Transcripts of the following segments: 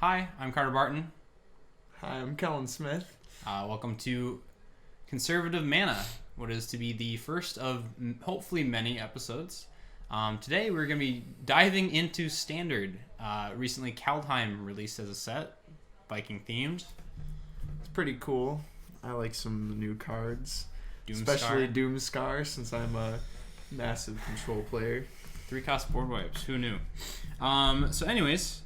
Hi, I'm Carter Barton. Hi, I'm Kellen Smith. Welcome to Conservative Mana, what is to be the first of hopefully many episodes. Today we're going to be diving into Standard. Recently Kaldheim released as a set, Viking themed. It's pretty cool. I like some new cards, Doomscar. especially Doomscar, since I'm a massive control player. 3-cost board wipes, who knew? So anyways,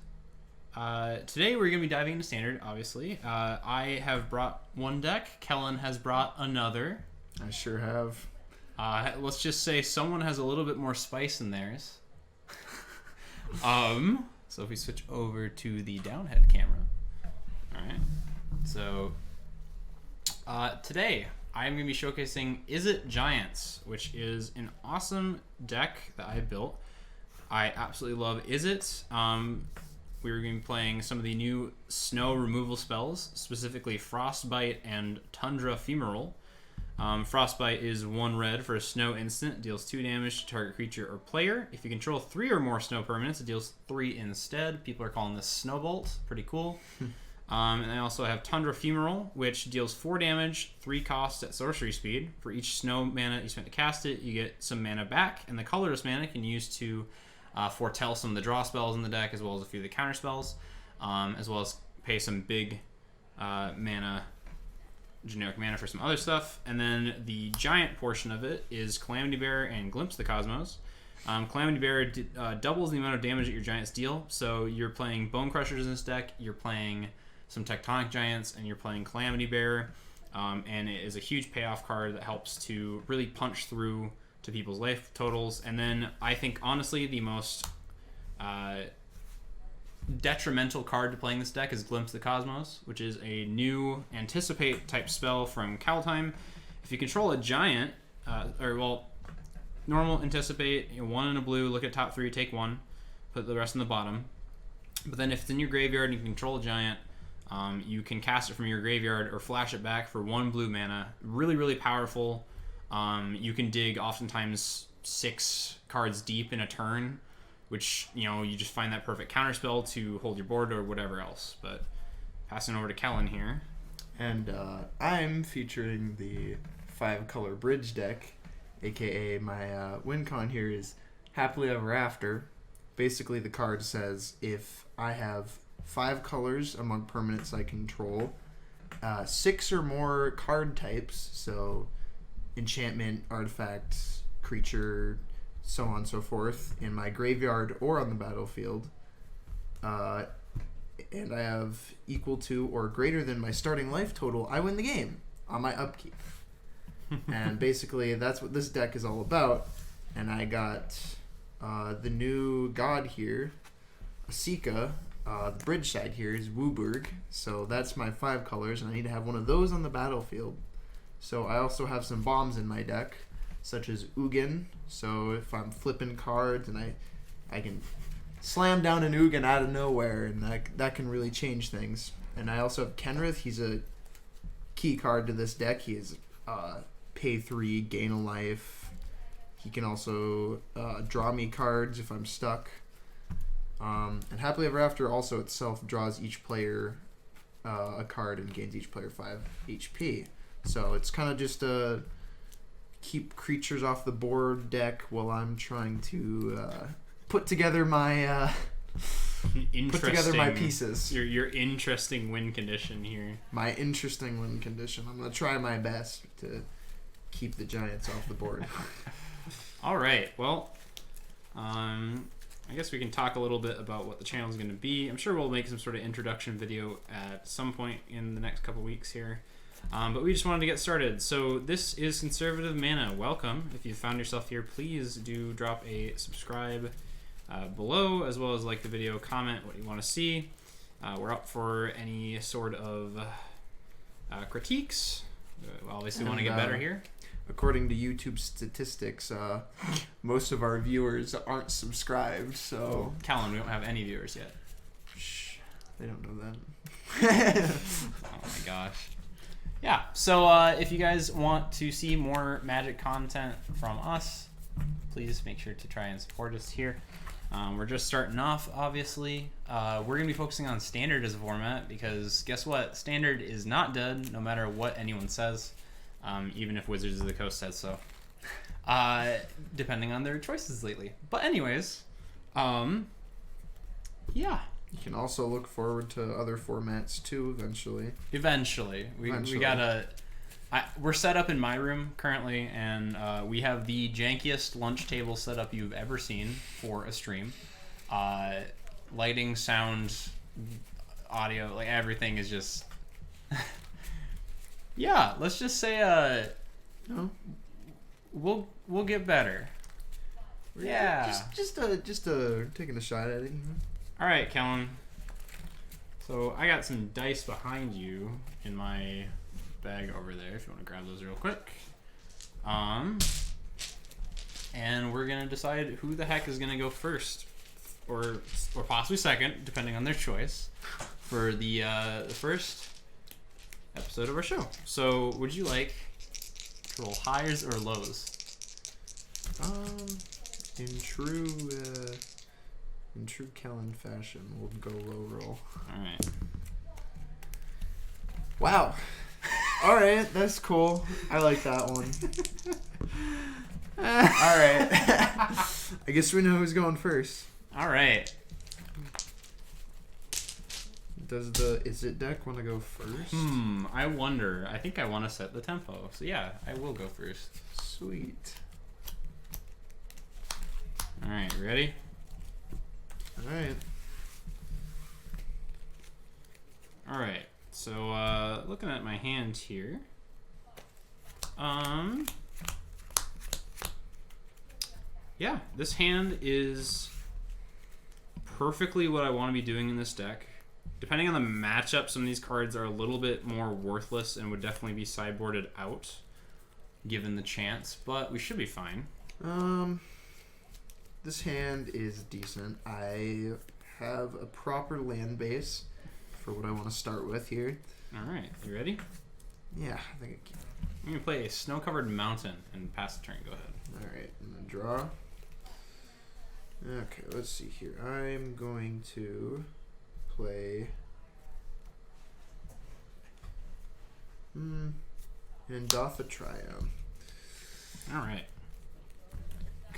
today we're going to be diving into Standard, obviously. I have brought one deck. Kellen has brought another. I sure have. Let's just say someone has a little bit more spice in theirs. So if we switch over to the downhead camera. Alright. So, today I'm going to be showcasing Is It Giants, which is an awesome deck that I built. I absolutely love Is It. We're going to be playing some of the new snow removal spells, specifically Frostbite and Tundra Ephemeral. Frostbite is 1 red for a snow instant, deals 2 damage to target creature or player. If you control 3 or more snow permanents, it deals 3 instead. People are calling this Snowbolt. Pretty cool. And I also have Tundra Ephemeral, which deals 4 damage, 3 costs at sorcery speed. For each snow mana you spent to cast it, you get some mana back, and the colorless mana can use to foretell some of the draw spells in the deck, as well as a few of the counter spells, as well as pay some big generic mana for some other stuff. And then the giant portion of it is Calamity Bearer and Glimpse the Cosmos. Calamity Bearer doubles the amount of damage that your giants deal. So you're playing Bone Crushers in this deck, you're playing some Tectonic Giants, and you're playing Calamity Bearer. And it is a huge payoff card that helps to really punch through to people's life totals. And then I think, honestly, the most detrimental card to playing this deck is Glimpse the Cosmos, which is a new Anticipate type spell from Kaldheim. If you control a giant, normal Anticipate, 1 in a blue, look at top 3, take 1, put the rest in the bottom. But then if it's in your graveyard and you can control a giant, you can cast it from your graveyard or flash it back for 1 blue mana. Really, really powerful. You can dig oftentimes 6 cards deep in a turn, which, you just find that perfect counterspell to hold your board or whatever else. But passing over to Kellen here. And I'm featuring the 5-color bridge deck, aka my win con here is Happily Ever After. Basically, the card says if I have 5 colors among permanents I control, 6 or more card types, so enchantment, artifact, creature, so on and so forth, in my graveyard or on the battlefield, and I have equal to or greater than my starting life total, I win the game on my upkeep. And basically that's what this deck is all about. And I got the new god here, Asika. The bridge side here is Wooburg, so that's my 5 colors, and I need to have one of those on the battlefield. So I also have some bombs in my deck, such as Ugin. So if I'm flipping cards and I can slam down an Ugin out of nowhere, and that can really change things. And I also have Kenrith. He's a key card to this deck. He is pay 3, gain a life. He can also draw me cards if I'm stuck. And Happily Ever After also itself draws each player a card and gains each player 5 HP. So it's kind of just a keep creatures off the board deck while I'm trying to put together my pieces. Your interesting win condition here. My interesting win condition. I'm gonna try my best to keep the Giants off the board. All right. Well, I guess we can talk a little bit about what the channel is going to be. I'm sure we'll make some sort of introduction video at some point in the next couple weeks here. But we just wanted to get started. So this is Conservative Mana. Welcome. If you found yourself here, please do drop a subscribe below, as well as like the video, comment what you want to see. We're up for any sort of critiques. We obviously want to get better here. According to YouTube statistics, most of our viewers aren't subscribed, so... Callan, we don't have any viewers yet. Shh, they don't know that. Oh my gosh. Yeah, so if you guys want to see more Magic content from us, please make sure to try and support us here. We're just starting off, obviously. We're going to be focusing on Standard as a format because guess what? Standard is not dead no matter what anyone says, even if Wizards of the Coast says so. Depending on their choices lately. But anyways, yeah. You can also look forward to other formats too eventually. Eventually. We gotta... we're set up in my room currently, and we have the jankiest lunch table setup you've ever seen for a stream. Lighting, sound, audio, like everything is just... yeah, let's just say No. We'll get better. Yeah. Just taking a shot at it. All right, Kellen. So I got some dice behind you in my bag over there. If you want to grab those real quick. And we're gonna decide who the heck is gonna go first, or possibly second, depending on their choice, for the first episode of our show. So, would you like to roll highs or lows? In true Kellen fashion, we'll go low roll. All right. Wow. All right, that's cool. I like that one. All right. I guess we know who's going first. All right. Does the Is It deck want to go first? I wonder. I think I want to set the tempo. So yeah, I will go first. Sweet. All right, ready? All right. All right. So looking at my hand here, yeah, this hand is perfectly what I want to be doing in this deck. Depending on the matchup, some of these cards are a little bit more worthless and would definitely be sideboarded out, given the chance. But we should be fine. This hand is decent. I have a proper land base for what I want to start with here. All right, you ready? Yeah, I think I can. I'm gonna play a snow-covered mountain and pass the turn. Go ahead. All right, I'm gonna draw. Okay, let's see here. I'm going to play an Endotha Trio. All right.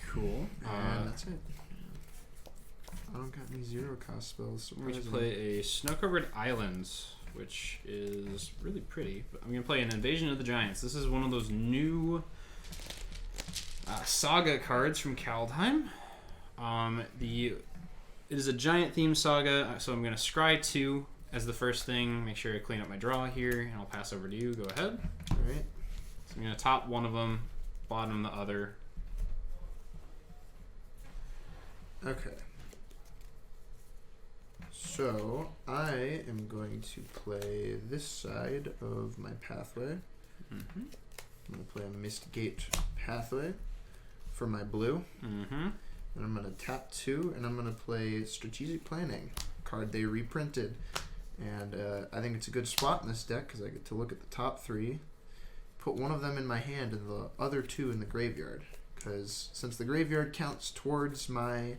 Cool. And that's it. I don't got any zero cost spells. I'm going to play a Snow-Covered Islands, which is really pretty. But I'm going to play an Invasion of the Giants. This is one of those new saga cards from Kaldheim. It is a giant-themed saga, so I'm going to scry 2 as the first thing. Make sure I clean up my draw here, and I'll pass over to you. Go ahead. All right. So I'm going to top one of them, bottom the other. Okay. So I am going to play this side of my pathway. I'm going to play a Mistgate Pathway for my blue. And I'm going to tap 2, and I'm going to play Strategic Planning, card they reprinted. And I think it's a good spot in this deck because I get to look at the top 3, put one of them in my hand and the other 2 in the graveyard. Because since the graveyard counts towards my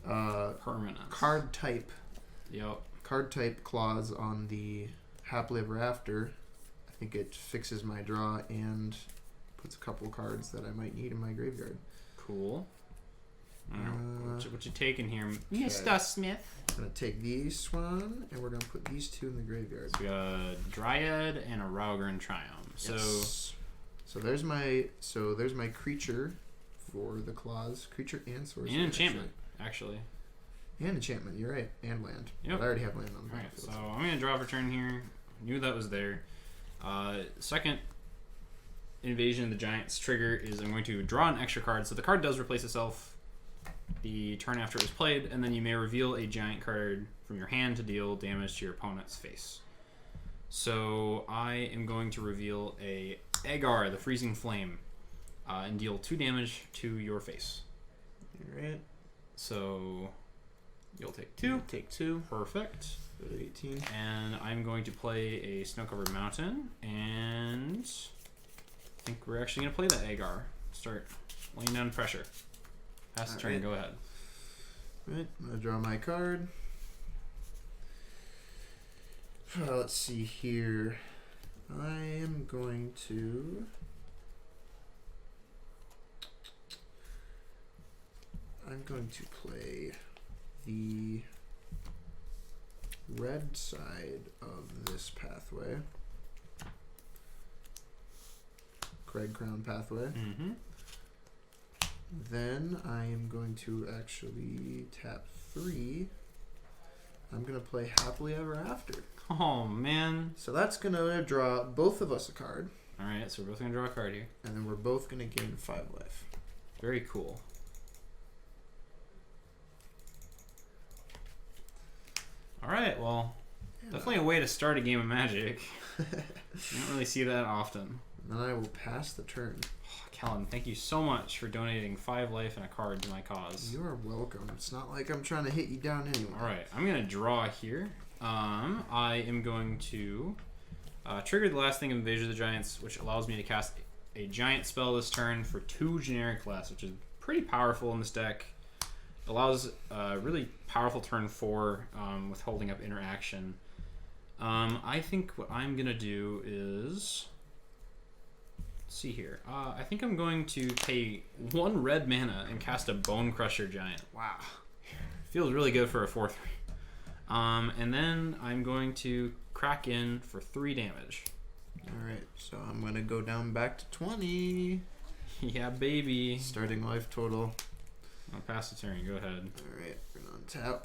Permanence. card type Yep. clause on the Happily Ever After, I think it fixes my draw and puts a couple cards that I might need in my graveyard. Cool. What you taking here, Mr. Smith? I'm going to take these one, and we're going to put these 2 in the graveyard. So we got a Dryad and a Raugrin Triumph. So there's my creature for the clause. Creature and sorcery. And enchantment, actually. And enchantment, you're right. And land. Yep. But I already have land on the Alright, battlefield. so I'm going to draw for turn here. Knew that was there. Second Invasion of the Giants trigger is I'm going to draw an extra card. So the card does replace itself the turn after it was played, and then you may reveal a giant card from your hand to deal damage to your opponent's face. So I am going to reveal a Agar, the Freezing Flame, and deal 2 damage to your face. Alright. So you'll take 2. Take 2. Perfect. Go to 18. And I'm going to play a Snow-Covered Mountain, and I think we're actually going to play that Agar. Start laying down pressure. Pass the turn, Alright. go ahead. Right, I'm going to draw my card. Let's see here. I am going to... play the red side of this pathway. Craig Crown pathway. Mm-hmm. Then I am going to actually tap 3. I'm going to play Happily Ever After. Oh, man. So that's going to draw both of us a card. Alright, so we're both going to draw a card here. And then we're both going to gain 5 life. Very cool. Alright, well, definitely a way to start a game of Magic. You don't really see that often. And then I will pass the turn. Oh, Kellen, thank you so much for donating 5 life and a card to my cause. You are welcome. It's not like I'm trying to hit you down anyway. Alright, I'm going to draw here. I am going to trigger the last thing of Invasion of the Giants, which allows me to cast a giant spell this turn for 2 generic less, which is pretty powerful in this deck. Allows a really powerful turn 4 with holding up interaction. I think what I'm going to do is... Let's see here. I think I'm going to pay 1 red mana and cast a Bone Crusher Giant. Wow. Feels really good for a 4/3. And then I'm going to crack in for 3 damage. Alright, so I'm going to go down back to 20. Yeah, baby. Starting life total. I'll pass the turn. Go ahead. Alright, we're going to untap.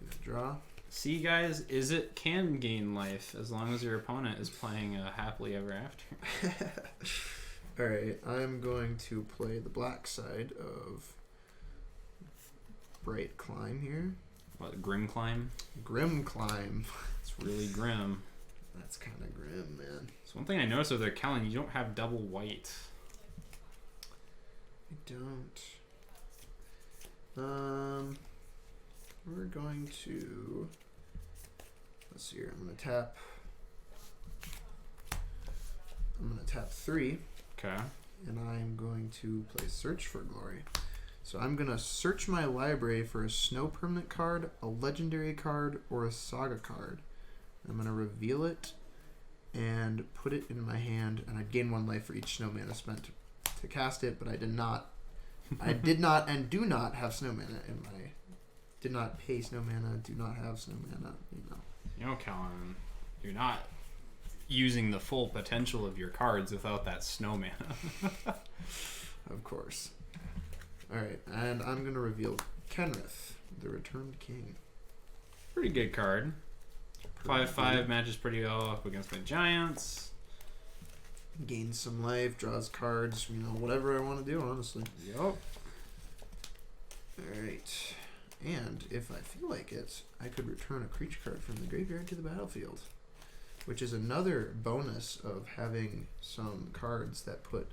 Gonna draw. See, guys, is it can gain life as long as your opponent is playing Happily Ever After. Alright, I'm going to play the black side of Bright Climb here. What, Grim Climb? Grim Climb. It's really grim. That's kind of grim, man. So one thing I noticed over there, Kellen, you don't have double white. I don't. We're going to... Let's see here. I'm going to tap 3. Okay. And I'm going to play Search for Glory. So I'm going to search my library for a snow permanent card, a legendary card, or a saga card. I'm going to reveal it and put it in my hand, and I'd gain 1 life for each snow mana spent to cast it, but I did not and do not have snow mana in my... Did not pay snow mana, do not have snow mana, you know. You know, Kellen, you're not using the full potential of your cards without that snow mana. Of course. Alright, and I'm going to reveal Kenrith, the Returned King. Pretty good card. 5/5 matches pretty well up against my Giants. Gains some life, draws cards, you know, whatever I want to do, honestly. Yup. Alright. And if I feel like it, I could return a creature card from the graveyard to the battlefield. Which is another bonus of having some cards that put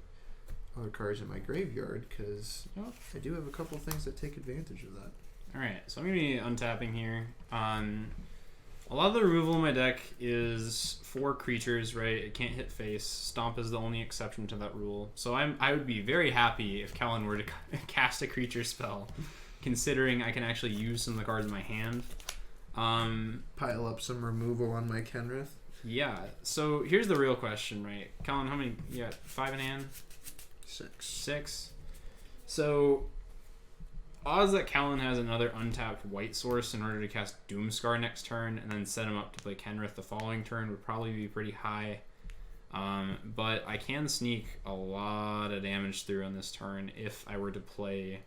other cards in my graveyard, because I do have a couple things that take advantage of that. Alright, so I'm going to be untapping here. A lot of the removal in my deck is 4 creatures, right? It can't hit face. Stomp is the only exception to that rule. So I would be very happy if Kellen were to cast a creature spell, considering I can actually use some of the cards in my hand. Pile up some removal on my Kenrith. Yeah, so here's the real question, right? Kellen, how many? You got 5 in hand? 6. So... odds that Kellen has another untapped white source in order to cast Doomscar next turn and then set him up to play Kenrith the following turn would probably be pretty high. But I can sneak a lot of damage through on this turn if I were to play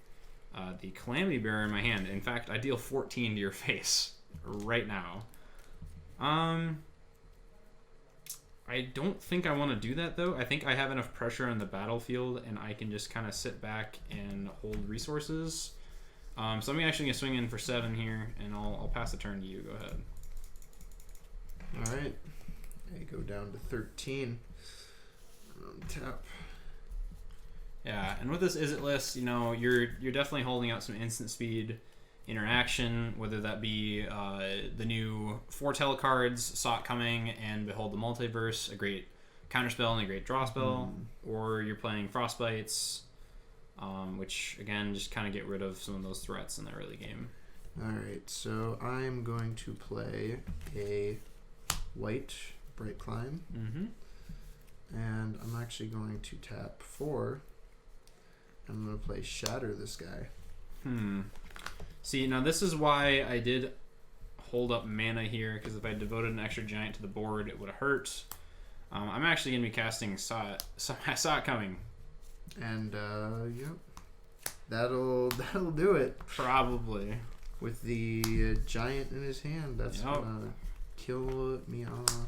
the Calamity Bearer in my hand. In fact, I deal 14 to your face right now. I don't think I want to do that, though. I think I have enough pressure on the battlefield and I can just kind of sit back and hold resources. So I'm actually going to swing in for 7 here, and I'll pass the turn to you. Go ahead. Alright. I go down to 13. Tap. Yeah, and with this Is It list, you know, you're definitely holding out some instant speed interaction, whether that be the new Foretell cards, Saw It Coming, and Behold the Multiverse, a great counterspell and a great draw spell, or you're playing Frostbites, which again just kind of get rid of some of those threats in the early game. All right, so I'm going to play a white Bright Climb, and I'm actually going to tap 4. I'm going to play Shatter this guy. See, now this is why I did hold up mana here, because if I devoted an extra giant to the board, it would have hurt. I'm actually going to be casting Saw It Coming. And, yep, that'll do it. Probably. With the giant in his hand, that's gonna kill me off.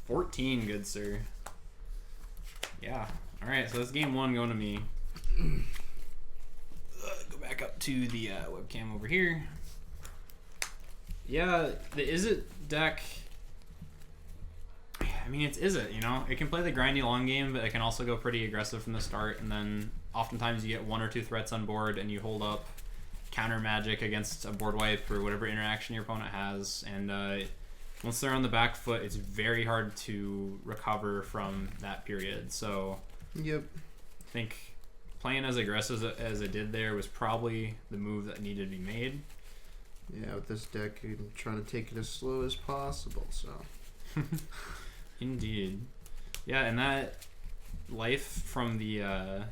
14, good sir. Yeah. All right, so that's game 1 going to me. Go back up to the webcam over here. Yeah, the Is It deck. I mean, it's Is It, you know? It can play the grindy long game, but it can also go pretty aggressive from the start, and then oftentimes you get 1 or 2 threats on board, and you hold up counter magic against a board wipe or whatever interaction your opponent has, and once they're on the back foot, it's very hard to recover from that period. So yep, I think playing as aggressive as it did there was probably the move that needed to be made. Yeah, with this deck, I'm trying to take it as slow as possible, so. Indeed. Yeah, and that life from the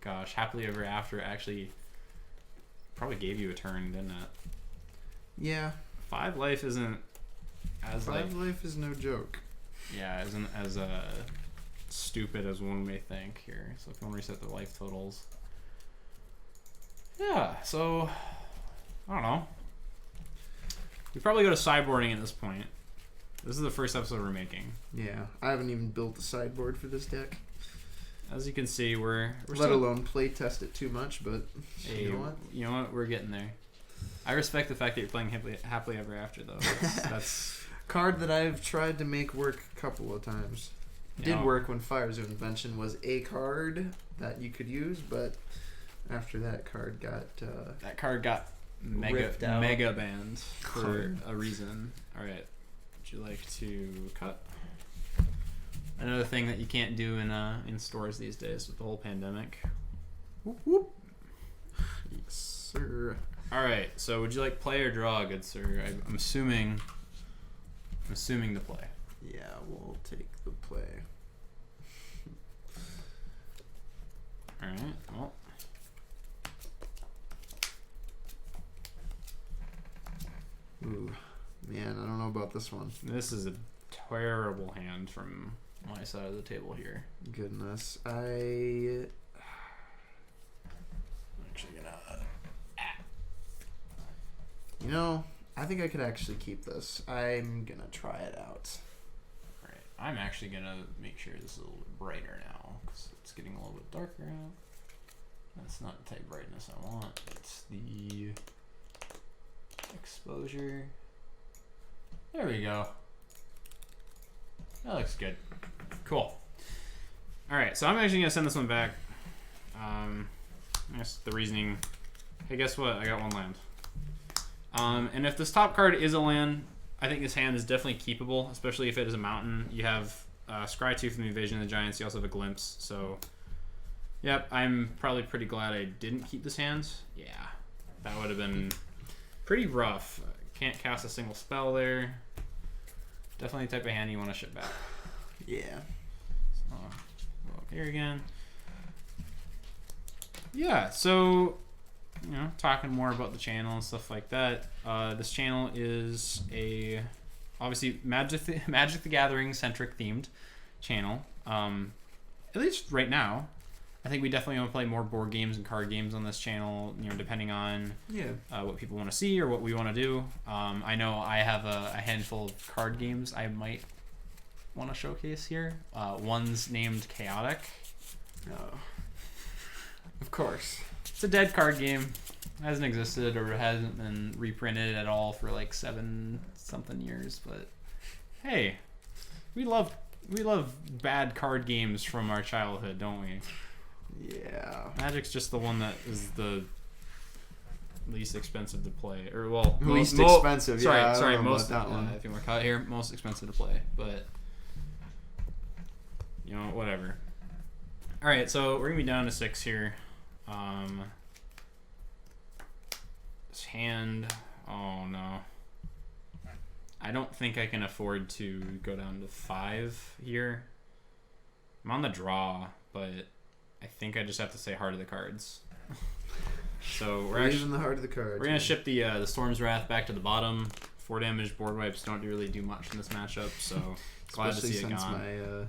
gosh, Happily Ever After actually probably gave you a turn, didn't it? Yeah. 5 life isn't as 5 life is no joke. Yeah, isn't as stupid as one may think here. So if you want to reset the life totals. Yeah, so I don't know. We probably go to sideboarding at this point. This is the first episode we're making. Yeah, I haven't even built the sideboard for this deck. As you can see, we're let alone play test it too much, but hey, you know what? We're getting there. I respect the fact that you're playing Happily Ever After, though. That's card that I've tried to make work a couple of times. Did work when Fire's Invention was a card that you could use, but after that card got mega banned for a reason. All right, would you like to cut? Another thing that you can't do in stores these days with the whole pandemic. Whoop, whoop. Yes, sir. All right. So, would you like play or draw, good sir? I'm assuming the play. Yeah, we'll take the play. All right. Well. Ooh, man, I don't know about this one. This is a terrible hand from my side of the table here. Goodness, I'm actually gonna. You know, I think I could actually keep this. I'm gonna try it out. All right, I'm actually gonna make sure this is a little bit brighter now because it's getting a little bit darker out. That's not the type of brightness I want. It's the exposure. There we go. That looks good. Cool. Alright, so I'm actually going to send this one back. That's the reasoning. Hey, guess what? I got 1 land. And if this top card is a land, I think this hand is definitely keepable, especially if it is a mountain. You have Scry 2 from the Invasion of the Giants. You also have a Glimpse. So, yep, I'm probably pretty glad I didn't keep this hand. Yeah, that would have been pretty rough. Can't cast a single spell there. Definitely the type of hand you want to ship back. Yeah. So, go up here again. Yeah, so, you know, talking more about the channel and stuff like that. This channel is obviously Magic the Gathering centric themed channel. At least right now. I think we definitely want to play more board games and card games on this channel, you know, depending on what people want to see or what we want to do. I know I have a handful of card games I might want to showcase here. One's named Chaotic. Oh. Of course. It's a dead card game. Hasn't existed or hasn't been reprinted at all for like 7-something years. But hey, we love bad card games from our childhood, don't we? Yeah. Magic's just the one that is the least expensive to play, or least expensive. Sorry, yeah, most. that one. If you want to cut here, most expensive to play, but you know, whatever. All right, so we're gonna be down to 6 here. This hand. Oh no. I don't think I can afford to go down to 5 here. I'm on the draw, but I think I just have to say Heart of the Cards. So we're actually in the Heart of the Cards. We're gonna ship the Storm's Wrath back to the bottom. 4 damage board wipes don't really do much in this matchup, so glad to see it gone. My,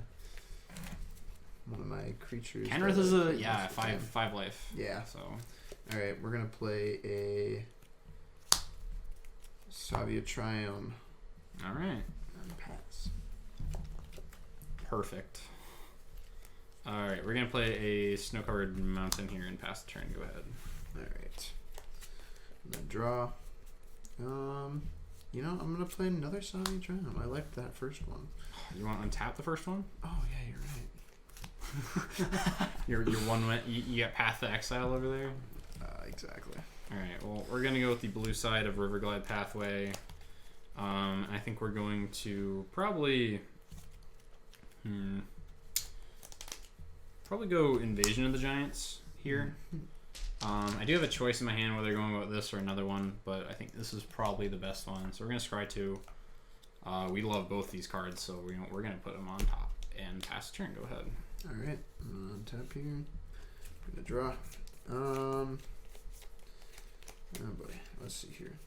one of my creatures. Kenrith is a five life. Yeah. So all right, we're gonna play a Savia Triome. All right. And pass. Perfect. All right, we're gonna play a snow-covered mountain here and pass the turn. Go ahead. All right. I'm gonna draw. You know, I'm gonna play another Savia Triome. I liked that first one. You want to untap the first one? Oh yeah, you're right. Your one went. You got Path to Exile over there. Exactly. All right. Well, we're gonna go with the blue side of Riverglide Pathway. I think we're going to probably go Invasion of the Giants here. I do have a choice in my hand whether going with this or another one, but I think this is probably the best one. So we're gonna scry 2. We love both these cards, so we're gonna put them on top and pass the turn. Go ahead. All right, I'm gonna untap here. I'm gonna draw. Oh boy, let's see here.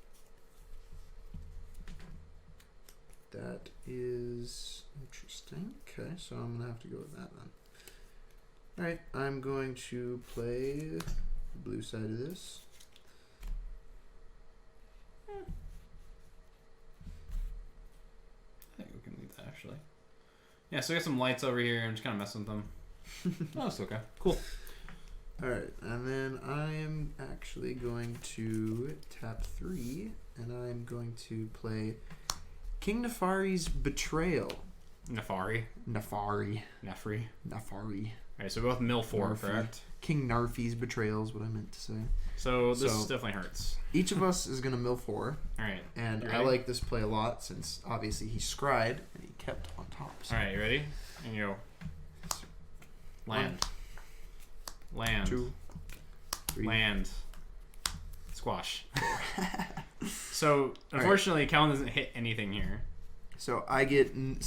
That is interesting. Okay, so I'm gonna have to go with that then. All right, I'm going to play the blue side of this. I think we can leave that actually. Yeah, so we got some lights over here. I'm just kind of messing with them. Oh, it's okay. Cool. All right, and then I am actually going to tap 3, and I'm going to play King Nefari's Betrayal. Nefari. Nefari. Nefri. Nefari. Alright, so both mill 4, correct? King Narfi's Betrayal is what I meant to say. So this definitely hurts. Each of us is going to mill 4. Alright. And I like this play a lot since obviously he scried and he kept on top. So. Alright, you ready? And you go. Land. 1, Land. 2, 3. Land. Squash. So, unfortunately, Callan doesn't hit anything here. So I can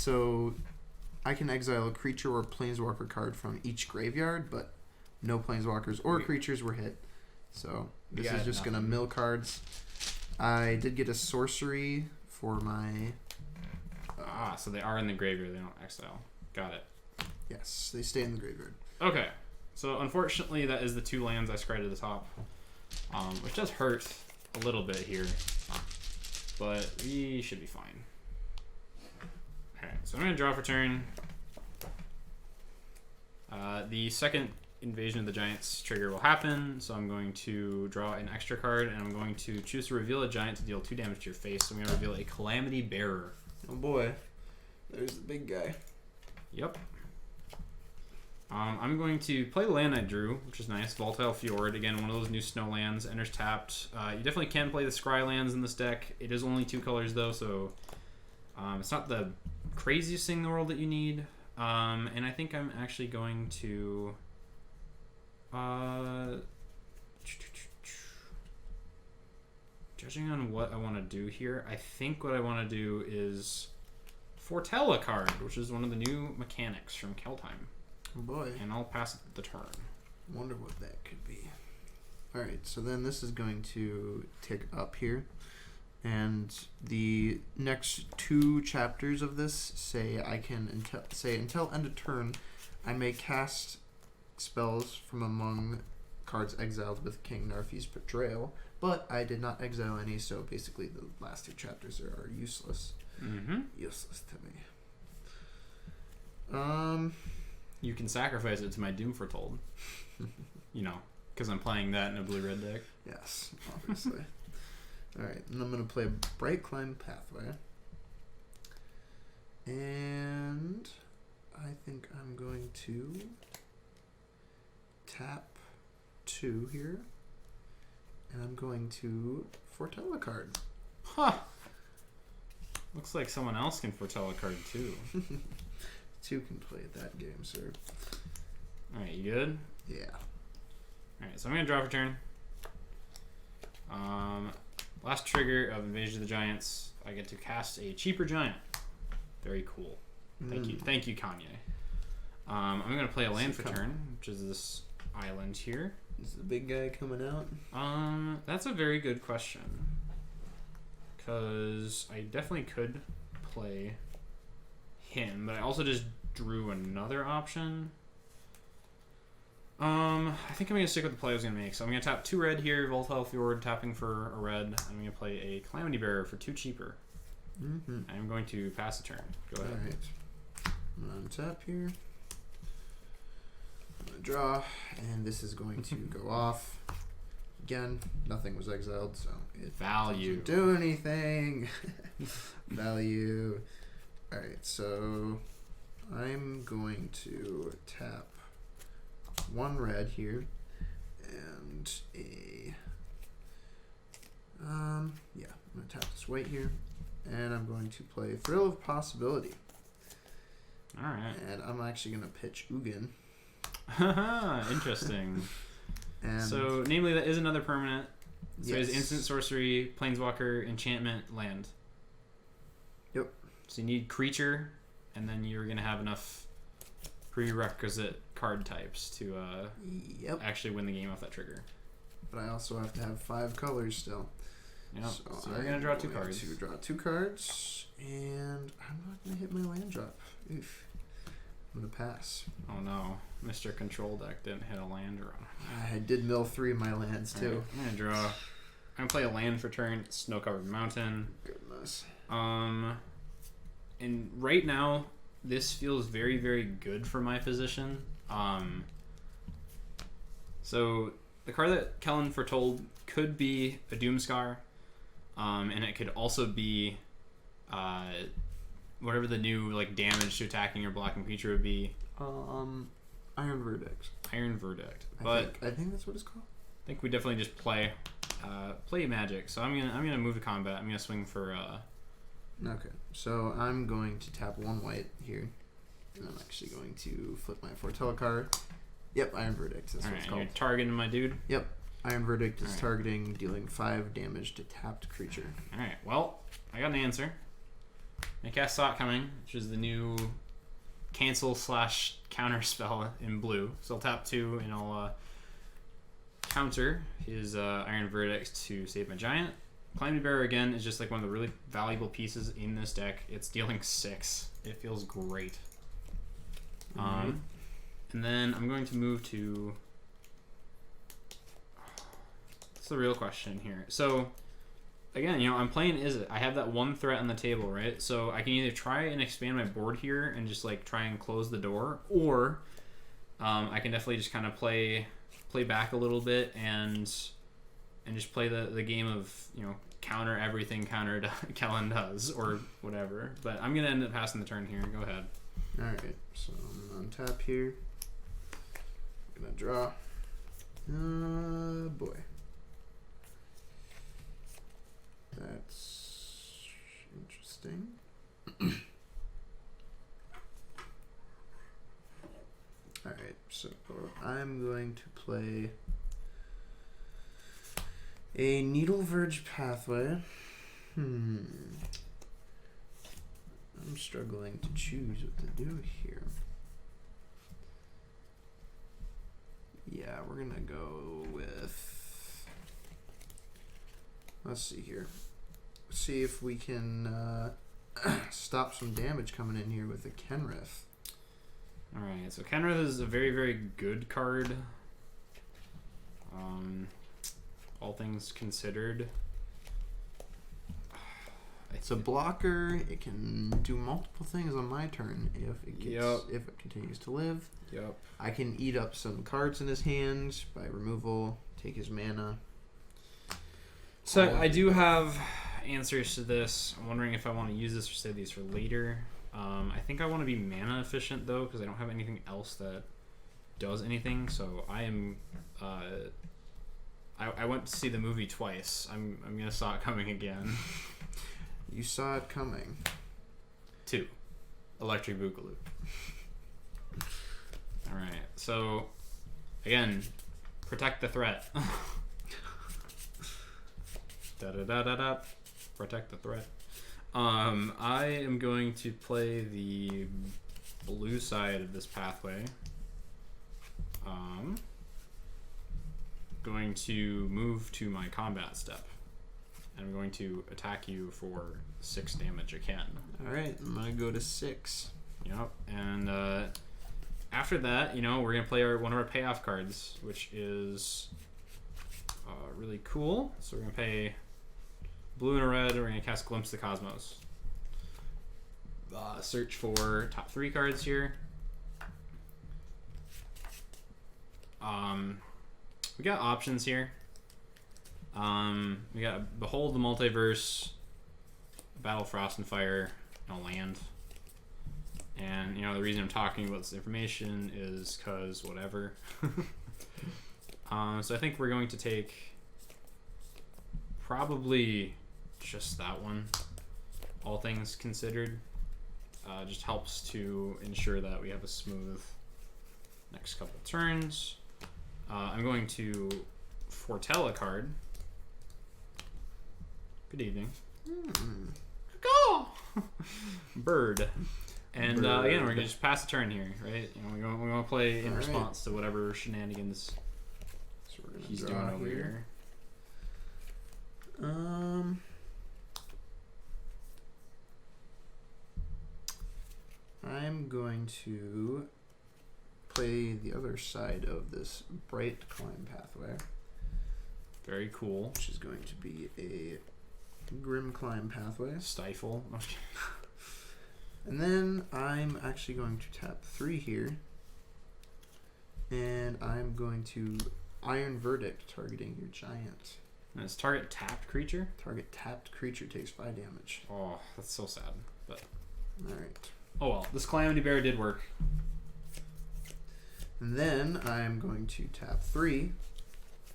exile a creature or planeswalker card from each graveyard, but no planeswalkers or creatures were hit. So this is just gonna mill cards. I did get a sorcery for my. So they are in the graveyard. They don't exile. Got it. Yes, they stay in the graveyard. Okay. So unfortunately, that is the 2 lands I scried to the top, which does hurt a little bit here, but we should be fine. Alright, so I'm going to draw for turn. The second Invasion of the Giants trigger will happen, so I'm going to draw an extra card, and I'm going to choose to reveal a giant to deal 2 damage to your face. So I'm going to reveal a Calamity Bearer. Oh boy, there's the big guy. Yep. I'm going to play the land I drew, which is nice. Volatile Fjord, again, one of those new snow lands. Enters tapped. You definitely can play the Scry lands in this deck. It is only 2 colors, though, so it's not the craziest thing in the world that you need. And I think I'm actually going to... judging on what I want to do here, I think what I want to do is foretell a card, which is one of the new mechanics from Kaldheim. Oh boy. And I'll pass it the turn. Wonder what that could be. Alright, so then this is going to tick up here. And the next 2 chapters of this say I can until end of turn, I may cast spells from among cards exiled with King Narfi's Betrayal, but I did not exile any, so basically the last 2 chapters are useless. Useless to me. You can sacrifice it to my Doom Foretold. You know, because I'm playing that in a blue-red deck. Yes, obviously. Alright, and I'm going to play Bright Climb Pathway. And I think I'm going to tap 2 here. And I'm going to foretell a card. Huh. Looks like someone else can foretell a card too. 2 can play that game, sir. Alright, you good? Yeah. Alright, so I'm going to draw for turn. Last trigger of Invasion of the Giants, I get to cast a cheaper giant. Very cool. Thank you, Kanye. I'm going to play a land for turn, which is this island here. Is the big guy coming out? That's a very good question. Because I definitely could play him, but I also just drew another option. I think I'm going to stick with the play I was going to make. So I'm going to tap 2 red here, Volatile Fjord, tapping for a red. I'm going to play a Calamity Bearer for 2 cheaper. I'm going to pass the turn. Go ahead. Alright. I'm going to untap here. I'm going to draw, and this is going to go off. Again, nothing was exiled, so it Value. doesn't do anything. Value. Alright, so I'm going to tap 1 red here and a yeah, I'm gonna tap this white here and I'm going to play Thrill of Possibility. Alright. And I'm actually gonna pitch Ugin. Interesting. And so namely that is another permanent. So yes. it's instant sorcery, planeswalker, enchantment, land. Yep. So you need creature and then you're gonna have enough prerequisite card types to yep. actually win the game off that trigger. But I also have to have 5 colors still. Yep. So we're I'm gonna draw 2 cards. To draw 2 cards, and I'm not gonna hit my land drop. Oof. I'm gonna pass. Oh no, Mr. Control deck didn't hit a land draw. I did mill 3 of my lands too. Right, I'm gonna draw. I'm gonna play a land for turn. Snow Covered Mountain. Goodness. And right now, this feels very, very good for my position. So the card that Kellen foretold could be a Doomscar, and it could also be whatever the new like damage to attacking or blocking creature would be. Iron Verdict. Iron Verdict. But I think that's what it's called. I think we definitely just play Magic. So I'm gonna move to combat. I'm gonna swing for. Okay, so I'm going to tap 1 white here. And I'm actually going to flip my Foretell card. Yep, Iron Verdict. That's what it's called. You're targeting my dude. Yep, Iron Verdict is targeting, dealing 5 damage to tapped creature. All right. Well, I got an answer. I cast Thought Coming, which is the new cancel/counter spell in blue. So I'll tap 2 and I'll counter his Iron Verdict to save my giant. Calamity Bearer again is just like one of the really valuable pieces in this deck. It's dealing 6. It feels great. And then I'm going to move to. That's the real question here. So, again, I'm playing Is It. I have that 1 threat on the table, right? So I can either try and expand my board here and just like try and close the door, or I can definitely just kind of play back a little bit and just play the game of counter everything Kellen does or whatever. But I'm gonna end up passing the turn here. Go ahead. Alright, so I'm gonna untap here. I'm gonna draw. Boy. That's interesting. Alright, so I'm going to play a Needle Verge Pathway. I'm struggling to choose what to do here. Yeah, we're gonna go with. Let's see here. See if we can stop some damage coming in here with the Kenrith. Alright, so Kenrith is a very, very good card. All things considered. It's a blocker. It can do multiple things on my turn if it gets, if it continues to live. Yep. I can eat up some cards in his hand by removal, take his mana. So I do have answers to this. I'm wondering if I want to use this or save these for later. I think I want to be mana efficient though, because I don't have anything else that does anything. So I am. I went to see the movie twice. I'm gonna saw it coming again. You saw it coming. 2. Electric Boogaloo. All right. So again, protect the threat. Da da da da da. Protect the threat. I am going to play the blue side of this pathway. Going to move to my combat step. I'm going to attack you for 6 damage again. All right, I'm gonna go to 6. Yep, and after that, you know, we're gonna play one of our payoff cards, which is really cool. So we're gonna pay blue and a red. We're gonna cast Glimpse the Cosmos. Search for top 3 cards here. We got options here. We got Behold the Multiverse, Battle Frost and Fire, and a land. And you know the reason I'm talking about this information is because whatever. So I think we're going to take probably just that one. All things considered, just helps to ensure that we have a smooth next couple turns. I'm going to foretell a card. Good evening. Go! Bird. And again, we're gonna just pass the turn here, right? You know, we're gonna play in response to whatever shenanigans he's doing over here. I'm going to play the other side of this bright climb pathway. Very cool. Which is going to be a grim climb pathway. Stifle. And then I'm actually going to tap 3 here. And I'm going to Iron Verdict, targeting your giant. And it's target tapped creature? Target tapped creature takes 5 damage. Oh, that's so sad. But alright. Oh well, this Calamity Bear did work. And then I'm going to tap 3.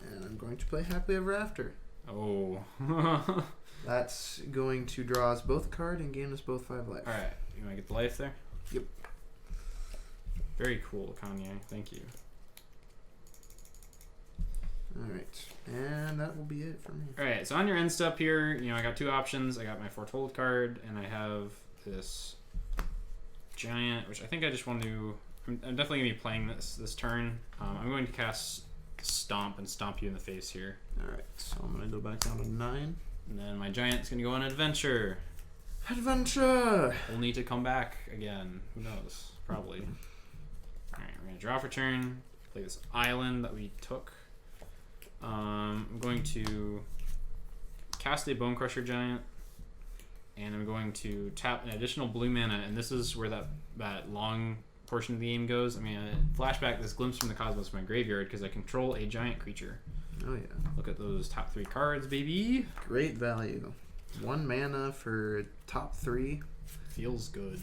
And I'm going to play Happily Ever After. Oh. That's going to draw us both a card and gain us both 5 life. Alright, you want to get the life there? Yep. Very cool, Kanye. Thank you. Alright, and that will be it for me. Alright, so on your end step here, you know, I got 2 options. I got my Foretold card, and I have this Giant, which I think I just want to... I'm definitely going to be playing this turn. I'm going to cast Stomp and stomp you in the face here. Alright, so I'm going to go back down to 9. And then my Giant's going to go on adventure. Adventure! We'll need to come back again. Who knows? Probably. Alright, we're going to draw for turn. Play this island that we took. I'm going to cast a Bone Crusher Giant. And I'm going to tap an additional blue mana. And this is where that long portion of the game goes. I mean, flashback this Glimpse from the Cosmos from my graveyard because I control a giant creature. Oh, yeah. Look at those top 3 cards, baby. Great value. 1 mana for top 3. Feels good.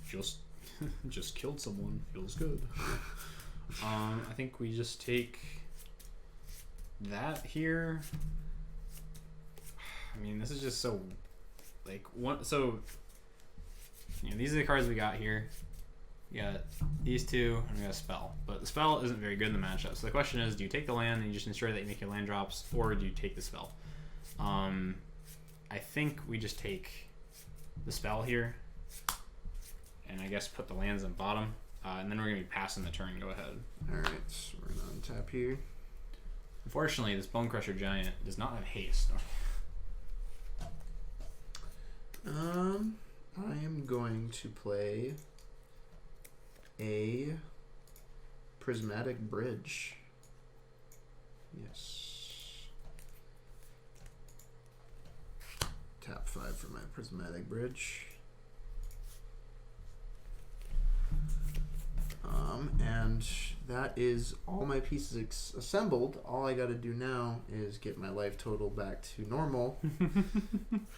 Just killed someone. Feels good. I think we just take that here. I mean, this is just so like one. So you know, these are the cards we got here. We got these 2, and we got a spell. But the spell isn't very good in the matchup. So the question is, do you take the land and you just ensure that you make your land drops, or do you take the spell? I think we just take the spell here, and I guess put the lands on the bottom, and then we're going to be passing the turn. Go ahead. Alright, so we're going to untap here. Unfortunately, this Bone Crusher Giant does not have haste. I am going to play a Prismatic Bridge. Yes. Tap 5 for my Prismatic Bridge. And that is all my pieces assembled. All I got to do now is get my life total back to normal.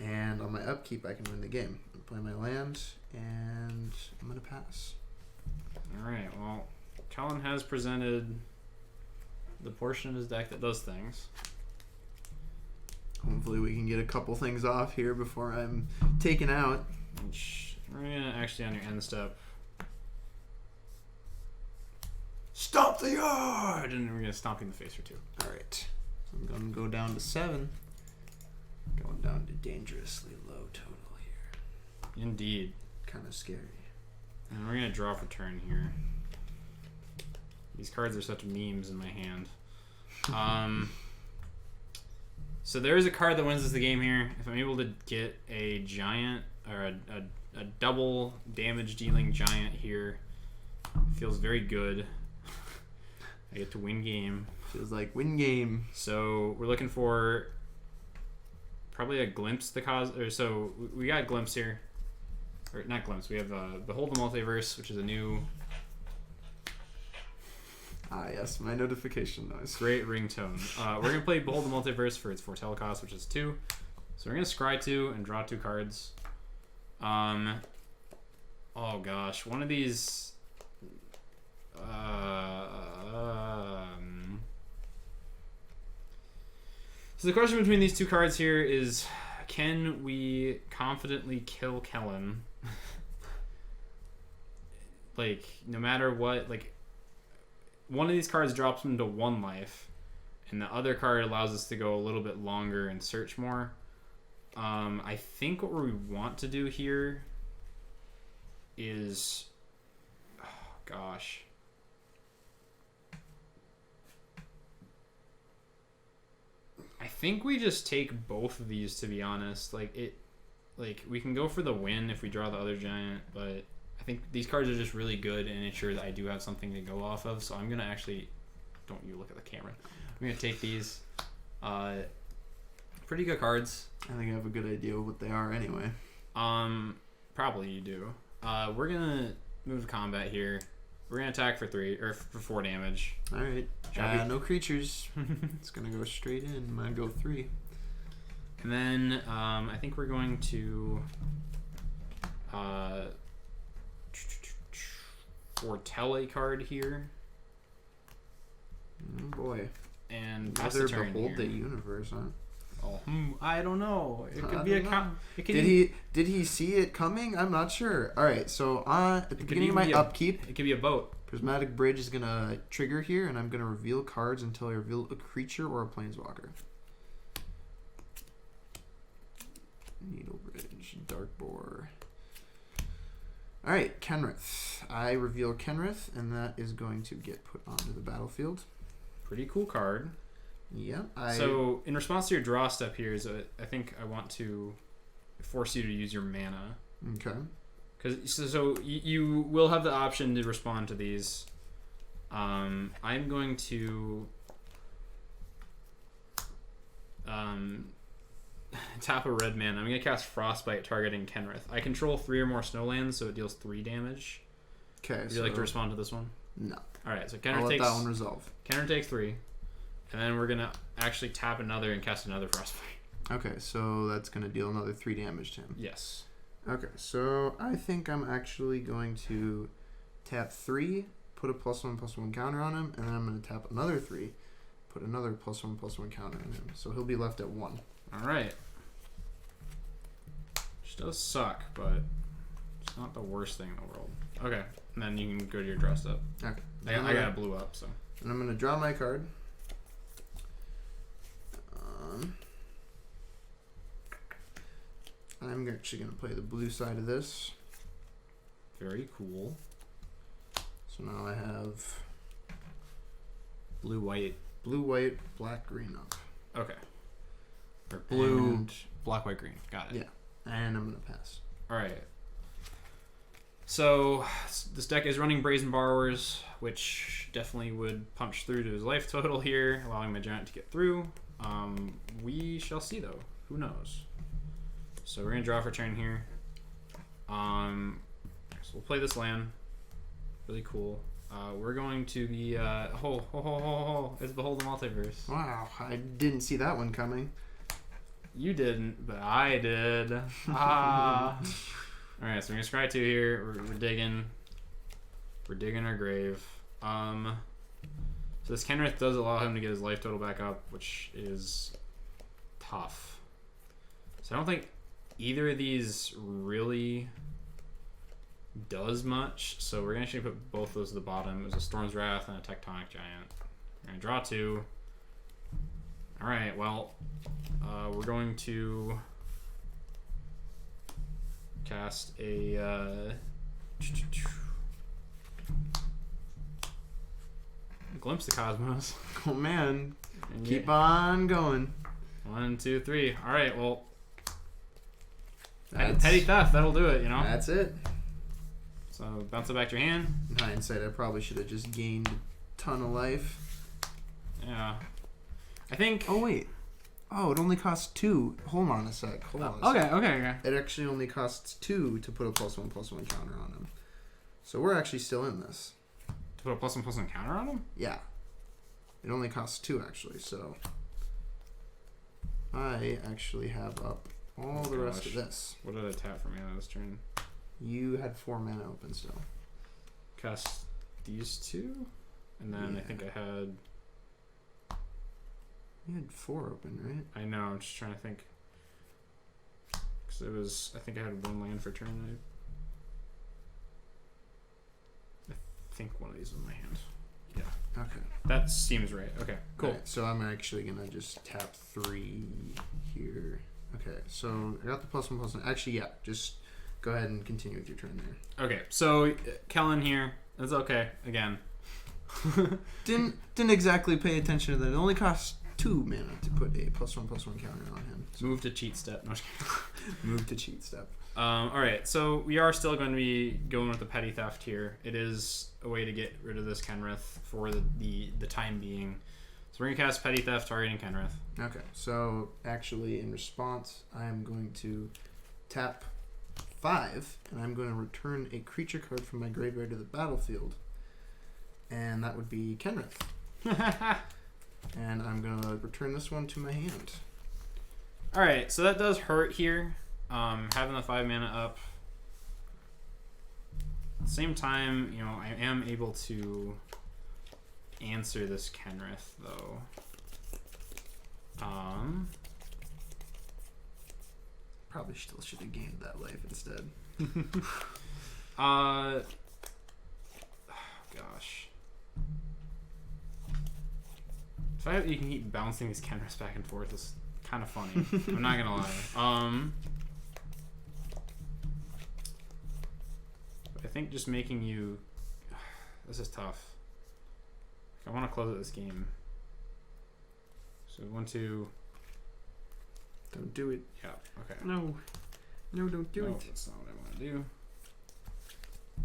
And on my upkeep, I can win the game. Play my land, and I'm going to pass. Alright, well, Colin has presented the portion of his deck that does things. Hopefully we can get a couple things off here before I'm taken out. Which we're going to actually, on your end step, up the yard, and we're gonna stomp you in the face for 2. All right. So I'm gonna go down to 7. Going down to dangerously low total here. Indeed. Kind of scary. And we're gonna draw for turn here. These cards are such memes in my hand. So there is a card that wins us the game here. If I'm able to get a giant or a double damage dealing giant here, it feels very good. I get to win game. Feels like win game. So we're looking for probably a glimpse the cause. Or so we got glimpse here, or not glimpse. We have Behold the Multiverse, which is a new. Ah, yes, my notification noise. Great ringtone. We're going to play Behold the Multiverse for its Foretell cost, which is 2. So we're going to scry 2 and draw 2 cards. Oh gosh, one of these... So the question between these 2 cards here is, can we confidently kill Kellen? Like, no matter what, like... One of these cards drops him to 1 life, and the other card allows us to go a little bit longer and search more. I think what we want to do here is... Oh, gosh. I think we just take both of these, to be honest. Like, we can go for the win if we draw the other giant, but... I think these cards are just really good and ensure that I do have something to go off of. So I'm going to actually... Don't you look at the camera. I'm going to take these. Pretty good cards. I think I have a good idea of what they are anyway. Probably you do. We're going to move to combat here. We're going to attack for 4 damage. All right. No creatures. It's going to go straight in. I'm going to go 3. And then I think we're going to... Foretell a card here. Oh boy. And pass the turn Behold here. the universe, huh? Oh, I don't know. It could I be a don't know. Did he see it coming? I'm not sure. All right, so at the beginning of my upkeep, it could be a boat. Prismatic Bridge is gonna trigger here, and I'm gonna reveal cards until I reveal a creature or a planeswalker. Needle Bridge, Dark Boar. All right, Kenrith. I reveal Kenrith, and that is going to get put onto the battlefield. Pretty cool card. Yeah. So, in response to your draw step here, I think I want to force you to use your mana. Okay. So you will have the option to respond to these. I'm going to tap a red mana. I'm going to cast Frostbite targeting Kenrith. I control 3 or more snowlands, so it deals 3 damage. Okay. Would you like to respond to this one? No. Alright, so I'll let that one resolve. Kenrith takes 3. And then we're going to actually tap another and cast another Frostbite. Okay, so that's going to deal another 3 damage to him. Yes. Okay, so I think I'm actually going to tap 3, put a +1/+1 counter on him, and then I'm going to tap another 3, put another +1/+1 counter on him. So he'll be left at 1. Alright. Which does suck, but it's not the worst thing in the world. Okay, and then you can go to your draw step. Okay. I got a blue up, so. And I'm going to draw my card. I'm actually going to play the blue side of this. Very cool. So now I have Blue, white, black, green up. Okay. Or blue, And, black, white, green. Got it. yeah. And I'm going to pass. Alright. So, this deck is running Brazen Borrowers, which definitely would punch through to his life total here, allowing my giant to get through. We shall see, though. Who knows? So we're going to draw for turn here. So we'll play this land. Really cool. We're going to be... It's Behold the Multiverse. Wow, I didn't see that one coming. You didn't, but I did. Ah. Alright, so we're going to scry 2 here. We're digging. We're digging our grave. So this Kenrith does allow him to get his life total back up, which is tough. So I don't think either of these really does much. So we're gonna actually put both those at the bottom. There's a Storm's Wrath and a Tectonic Giant. We're gonna draw 2. All right. Well, we're going to cast a Glimpse the Cosmos. Oh man, keep on going. 1, 2, 3. All right. Well, Petty Theft. That'll do it. That's it. So bounce it back to your hand. In hindsight, I probably should have just gained a ton of life. Yeah. I think. Oh wait. Oh, it only costs 2. Hold on a sec. Okay. It actually only costs 2 to put a +1/+1 counter on him. So we're actually still in this. To put a +1/+1 counter on him? Yeah. It only costs 2 actually. So I actually have up all the rest of this. What did I tap for mana this turn? You had 4 mana open still. Cast these 2, and then I think I had. You had 4 open, right? I know. I'm just trying to think. Because it was. I think I had 1 land for turn. I think one of these was in my hand. Yeah. Okay. That seems right. Okay. Cool. Right, so I'm actually gonna just tap 3 here. Okay. So I got the +1/+1. Actually, yeah. Just go ahead and continue with your turn there. Okay. So Kellen here. That's okay. Again. Didn't exactly pay attention to that. It only costs 2 mana to put a +1/+1 counter on him. So move to cheat step. No, move to cheat step. All right, so we are still going to be going with the Petty Theft here. It is a way to get rid of this Kenrith for the time being. So we're going to cast Petty Theft targeting Kenrith. Okay, so actually in response, I am going to tap 5, and I'm going to return a creature card from my graveyard to the battlefield. And that would be Kenrith. And I'm going to return this one to my hand. All right, so that does hurt here. Having the 5 mana up. At the same time, I am able to answer this Kenrith though. Probably still should have gained that life instead. Oh, gosh. The fact that you can keep bouncing these Kenriths back and forth is kind of funny. I'm not gonna lie. I think just making you. This is tough. I want to close out this game. So 1, 2. Don't do it. Yeah. Okay. No, don't do it. That's not what I want to do.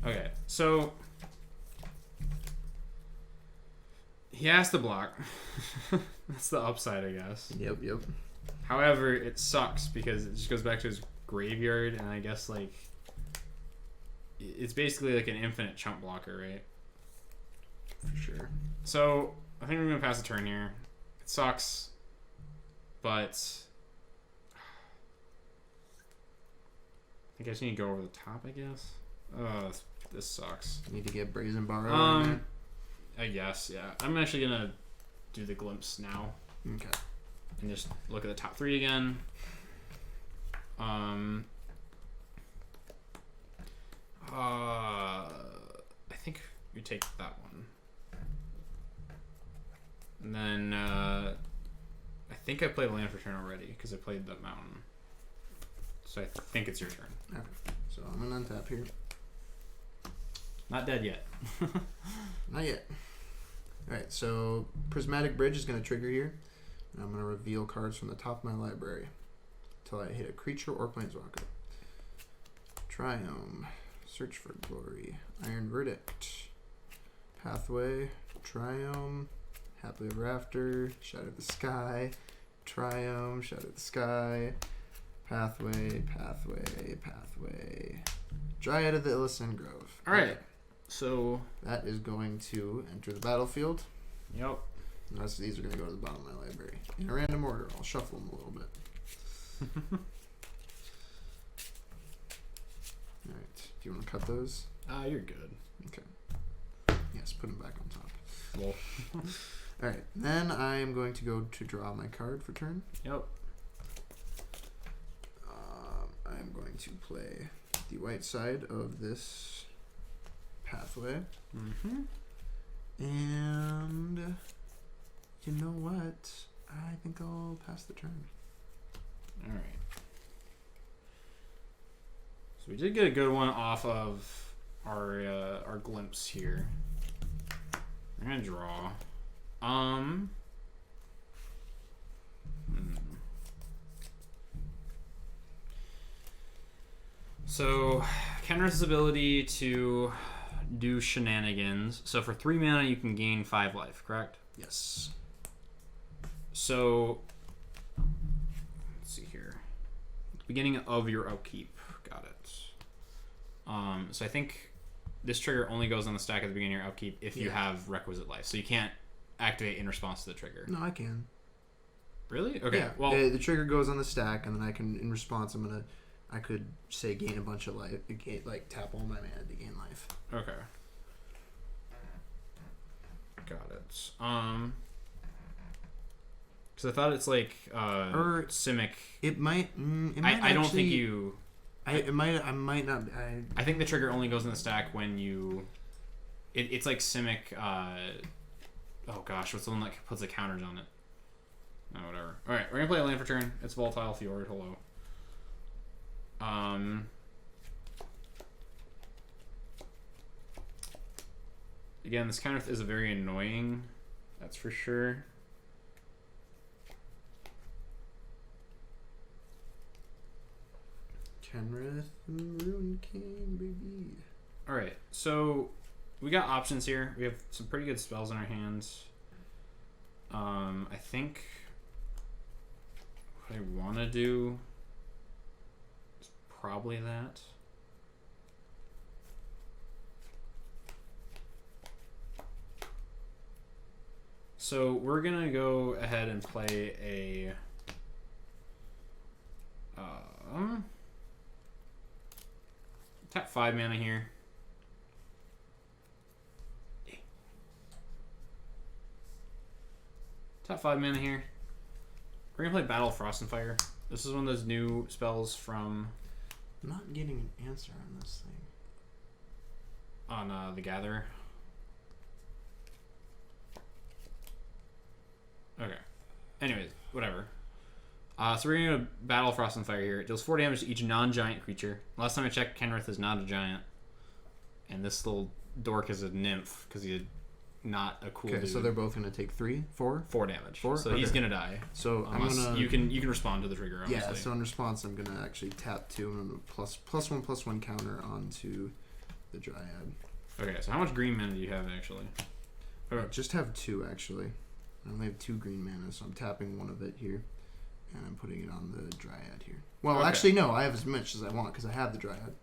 Okay, so he has to block. That's the upside, I guess. Yep. However, it sucks because it just goes back to his graveyard, and I guess like it's basically like an infinite chump blocker, right? For sure. So I think we're gonna pass a turn here. It sucks, but I think I just need to go over the top, I guess. Oh, this sucks. Need to get Brazen Borrow in there? I guess, yeah. I'm actually gonna do the glimpse now. Okay. And just look at the top 3 again. I think we take that one. And then I think I played land for turn already because I played the mountain. So I think it's your turn. Okay. So I'm gonna untap here. Not dead yet. Not yet. Alright, so Prismatic Bridge is gonna trigger here. And I'm gonna reveal cards from the top of my library until I hit a creature or planeswalker. Triome, Search for Glory, Iron Verdict, Pathway, Triome, Happily Ever After, Shadow the Sky, Triome, Shadow the Sky, Pathway, Dryad of the Illicen Grove. Alright, okay. So that is going to enter the battlefield. Yep. The rest of these are going to go to the bottom of my library. In a random order. I'll shuffle them a little bit. Alright. Do you want to cut those? You're good. Okay. Yes, put them back on top. Well. Alright. Then I am going to go to draw my card for turn. Yep. I'm going to play the white side of this pathway. Mm-hmm. And you know what? I think I'll pass the turn. All right. So we did get a good one off of our glimpse here. I'm gonna draw. So Kenrith's ability to do shenanigans. So for 3 mana, you can gain 5 life. Correct? Yes. So let's see here. Beginning of your upkeep. Got it. So I think this trigger only goes on the stack at the beginning of your upkeep if you have requisite life. So you can't activate in response to the trigger. No, I can. Really? Okay. Yeah. Well, the trigger goes on the stack, and then I can, in response, I could say gain a bunch of life, like tap all my mana to gain life. okay. Got it. Because I thought it's like Simic. It might. I don't think you. I might not. I think the trigger only goes in the stack when you. It's like Simic. Oh gosh, what's the one that puts the counters on it? Oh, whatever. All right, we're gonna play a land for turn. It's volatile fjord. Hello. Again, this counter is a very annoying. That's for sure. Kenrith and Rune King, baby. All right, so we got options here. We have some pretty good spells in our hands. I think what I want to do is probably that. So we're gonna go ahead and play a tap 5 mana here. Tap 5 mana here. We're gonna play Battle of Frost and Fire. This is one of those new spells from. I'm not getting an answer on this thing. On the Gatherer. Okay. Anyways, whatever. So we're gonna Battle of Frost and Fire here. It deals 4 damage to each non-giant creature. Last time I checked, Kenrith is not a giant, and this little dork is a nymph because he's not a cool dude. So they're both gonna take 4 damage. 4. So he's gonna die. So unless I'm gonna. You can respond to the trigger. Honestly. Yeah. So in response, I'm gonna actually tap 2 and I'm gonna +1/+1 counter onto the Dryad. Okay. So how much green mana do you have actually? I just have 2 actually. I only have 2 green mana, so I'm tapping one of it here, and I'm putting it on the Dryad here. Well, okay. Actually, no. I have as much as I want because I have the Dryad.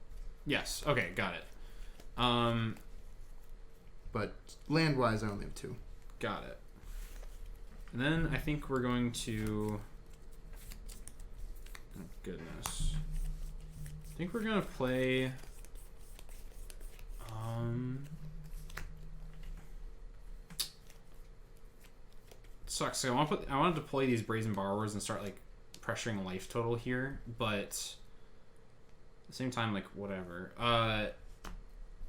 Yes. Okay. Got it. But land-wise, I only have 2. Got it. And then I think we're going to. Oh, goodness. I think we're gonna play. Sucks. So I wanted to play these Brazen Borrowers and start like pressuring life total here, but at the same time, like whatever.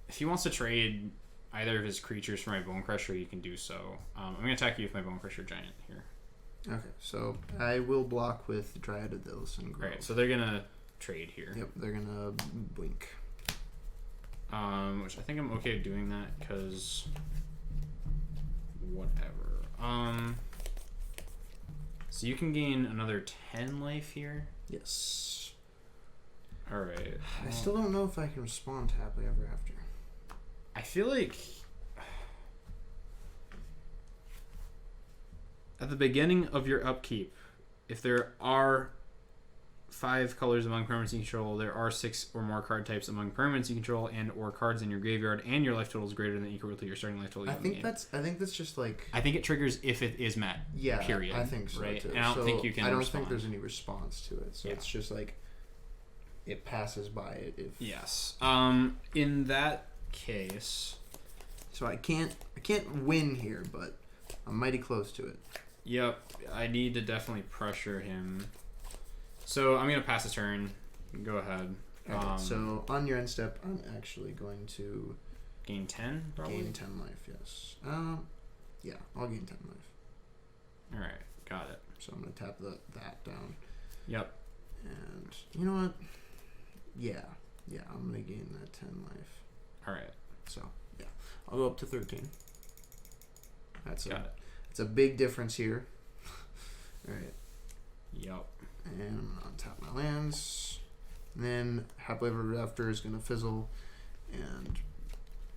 If he wants to trade either of his creatures for my Bone Crusher, you can do so. I'm gonna attack you with my Bone Crusher Giant here. Okay, so I will block with Dryad of the Illicin Grove. Alright, so they're gonna trade here. Yep, they're gonna blink. Which I think I'm okay doing that because whatever. So you can gain another 10 life here. Yes. All right. I still don't know if I can respond to Happily Ever After. I feel like at the beginning of your upkeep, if there are 5 colors among permanents you control, there are 6 or more card types among permanents you control and or cards in your graveyard, and your life total is greater than equal to your starting life total. I think that's just like. I think it triggers if it is met. Yeah. Period. I think so right? too. And I don't think you can. I don't respond. think there's any response to it. So it's just like it passes by it. If yes. In that case. So I can't win here, but I'm mighty close to it. Yep. I need to definitely pressure him. So I'm gonna pass a turn. Go ahead. Okay, so on your end step, I'm actually going to gain 10, probably? gain 10 life, yes. Yeah, I'll gain 10 life. Alright, got it. So I'm going to tap that down. Yep. And you know what? Yeah, I'm going to gain that 10 life. Alright. So, yeah. I'll go up to 13. Got it. It's a big difference here. Alright. Yep. And I'm going to untap my lands. And then Happily Ever After is going to fizzle. And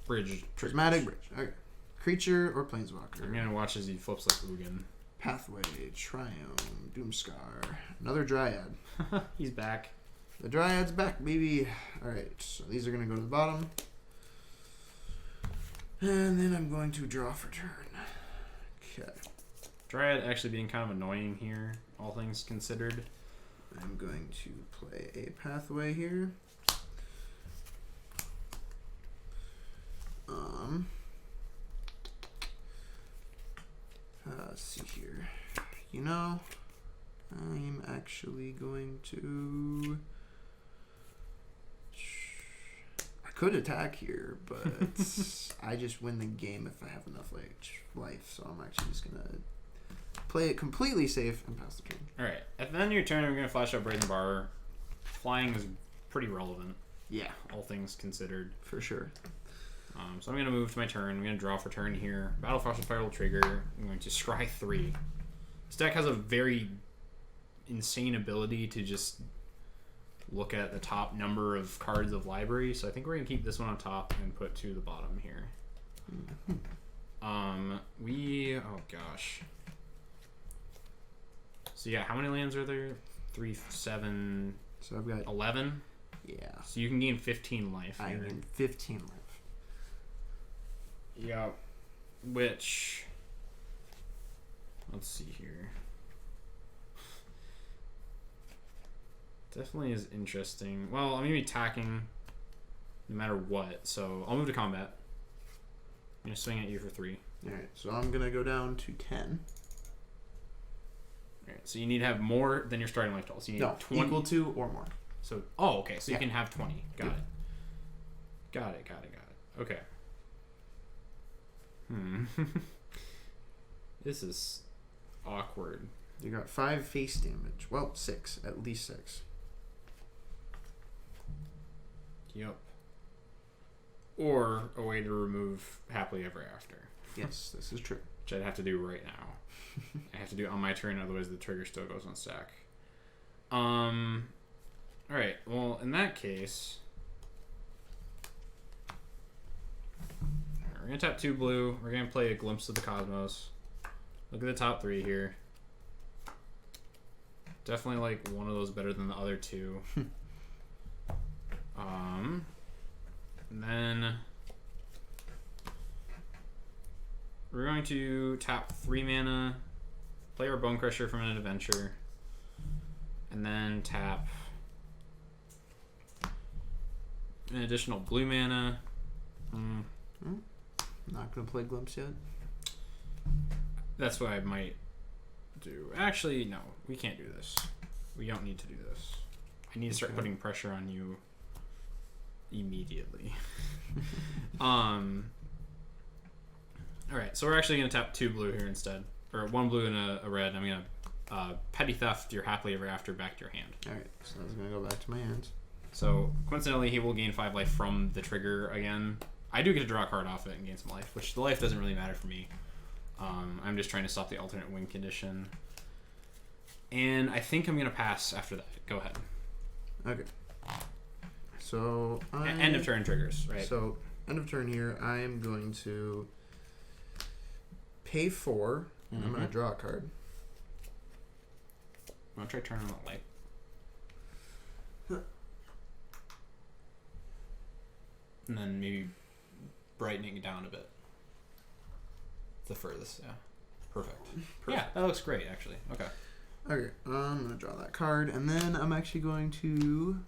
Bridge. Prismatic Bridge. Okay. Creature or Planeswalker. I'm going to watch as he flips like Ugin. Pathway, Triome, Doomscar. Another Dryad. He's back. The Dryad's back, baby. Alright, so these are going to go to the bottom. And then I'm going to draw for turn. Okay. Dryad actually being kind of annoying here, all things considered. I'm going to play a Pathway here. Let's see here. You know, I'm actually going to... I could attack here, but I just win the game if I have enough life. So I'm actually just going to play it completely safe and pass the turn. Alright, at the end of your turn, we're going to flash out Brazen Bar. Flying is pretty relevant. Yeah. All things considered. For sure. So I'm going to move to my turn. I'm going to draw for turn here. Battle Flash and Fire will trigger. I'm going to scry 3. This deck has a very insane ability to just look at the top number of cards of library. So I think we're going to keep this one on top and put 2 to the bottom here. Oh gosh. So yeah, how many lands are there? 3, 7, So I've got 11? Yeah. So you can gain 15 life here. I gain 15 life. Yeah. Which, let's see here. Definitely is interesting. Well, I'm going to be attacking no matter what. So I'll move to combat. I'm going to swing at you for 3. Alright, so I'm going to go down to 10. Alright, so you need to have more than your starting life total. So you need 20. Equal to or more. So, okay. So you can have 20. Got it. Got it. Okay. This is awkward. You got 5 face damage. Well, 6. At least 6. Yep. Or a way to remove Happily Ever After. Yes, this is true. Which I'd have to do right now. I have to do it on my turn, otherwise the trigger still goes on stack. Alright, well, in that case... We're going to tap 2 blue. We're going to play a Glimpse of the Cosmos. Look at the top 3 here. Definitely like one of those better than the other 2. And then we're going to tap 3 mana, play our Bone Crusher from an adventure, and then tap an additional blue mana. Not going to play Glimpse yet? That's what I might do. Actually, no. We can't do this. We don't need to do this. I need to start putting pressure on you immediately. Alright, so we're actually going to tap 2 blue here instead. Or 1 blue and a red. I'm going to Petty Theft your Happily Ever After back to your hand. Alright, so that's going to go back to my hands. So, coincidentally, he will gain 5 life from the trigger again. I do get to draw a card off it and gain some life, which the life doesn't really matter for me. I'm just trying to stop the alternate win condition. And I think I'm going to pass after that. Go ahead. Okay. So, end of turn triggers, right? So, end of turn here, I am going to pay 4, and I'm going to draw a card. I'm going to try turning on the light. And then maybe brightening it down a bit. The furthest, yeah. Perfect. Yeah, that looks great, actually. Okay. Okay, I'm going to draw that card, and then I'm actually going to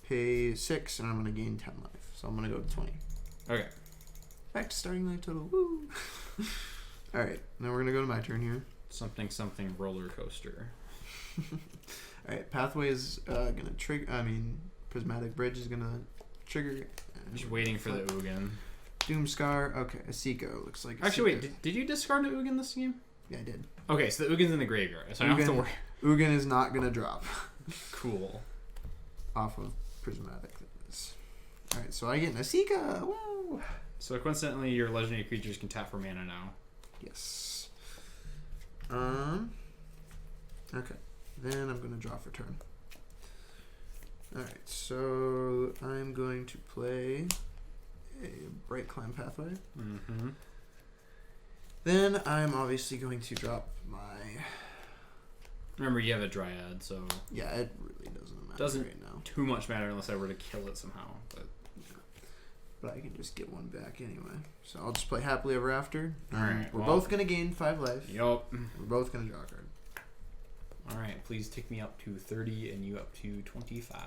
pay 6, and I'm going to gain 10 life. So I'm going to go to 20. Okay. Back to starting life total. Woo! Alright, now we're going to go to my turn here. Something roller coaster. Alright, Pathway is going to trigger, Prismatic Bridge is gonna trigger. Just waiting for the Ugin. Doomscar. Okay, Asiko looks like. Actually, wait. Did you discard an Ugin this game? Yeah, I did. Okay, so the Ugin's in the graveyard, so I don't have to worry. Ugin is not gonna drop. Cool. Off of Prismatic. All right, so I get an Asika. Whoa. So coincidentally, your legendary creatures can tap for mana now. Yes. Okay. Then I'm gonna draw for turn. All right, so I'm going to play a Bright Climb Pathway. Mm-hmm. Then I'm obviously going to drop my. Remember, you have a Dryad, so Yeah, it really doesn't matter right now. too much matter unless I were to kill it somehow. But I can just get one back anyway. So I'll just play Happily Ever After. Alright, we're both gonna gain 5 life. Yup. We're both gonna draw a card. Alright, please take me up to 30 and you up to 25.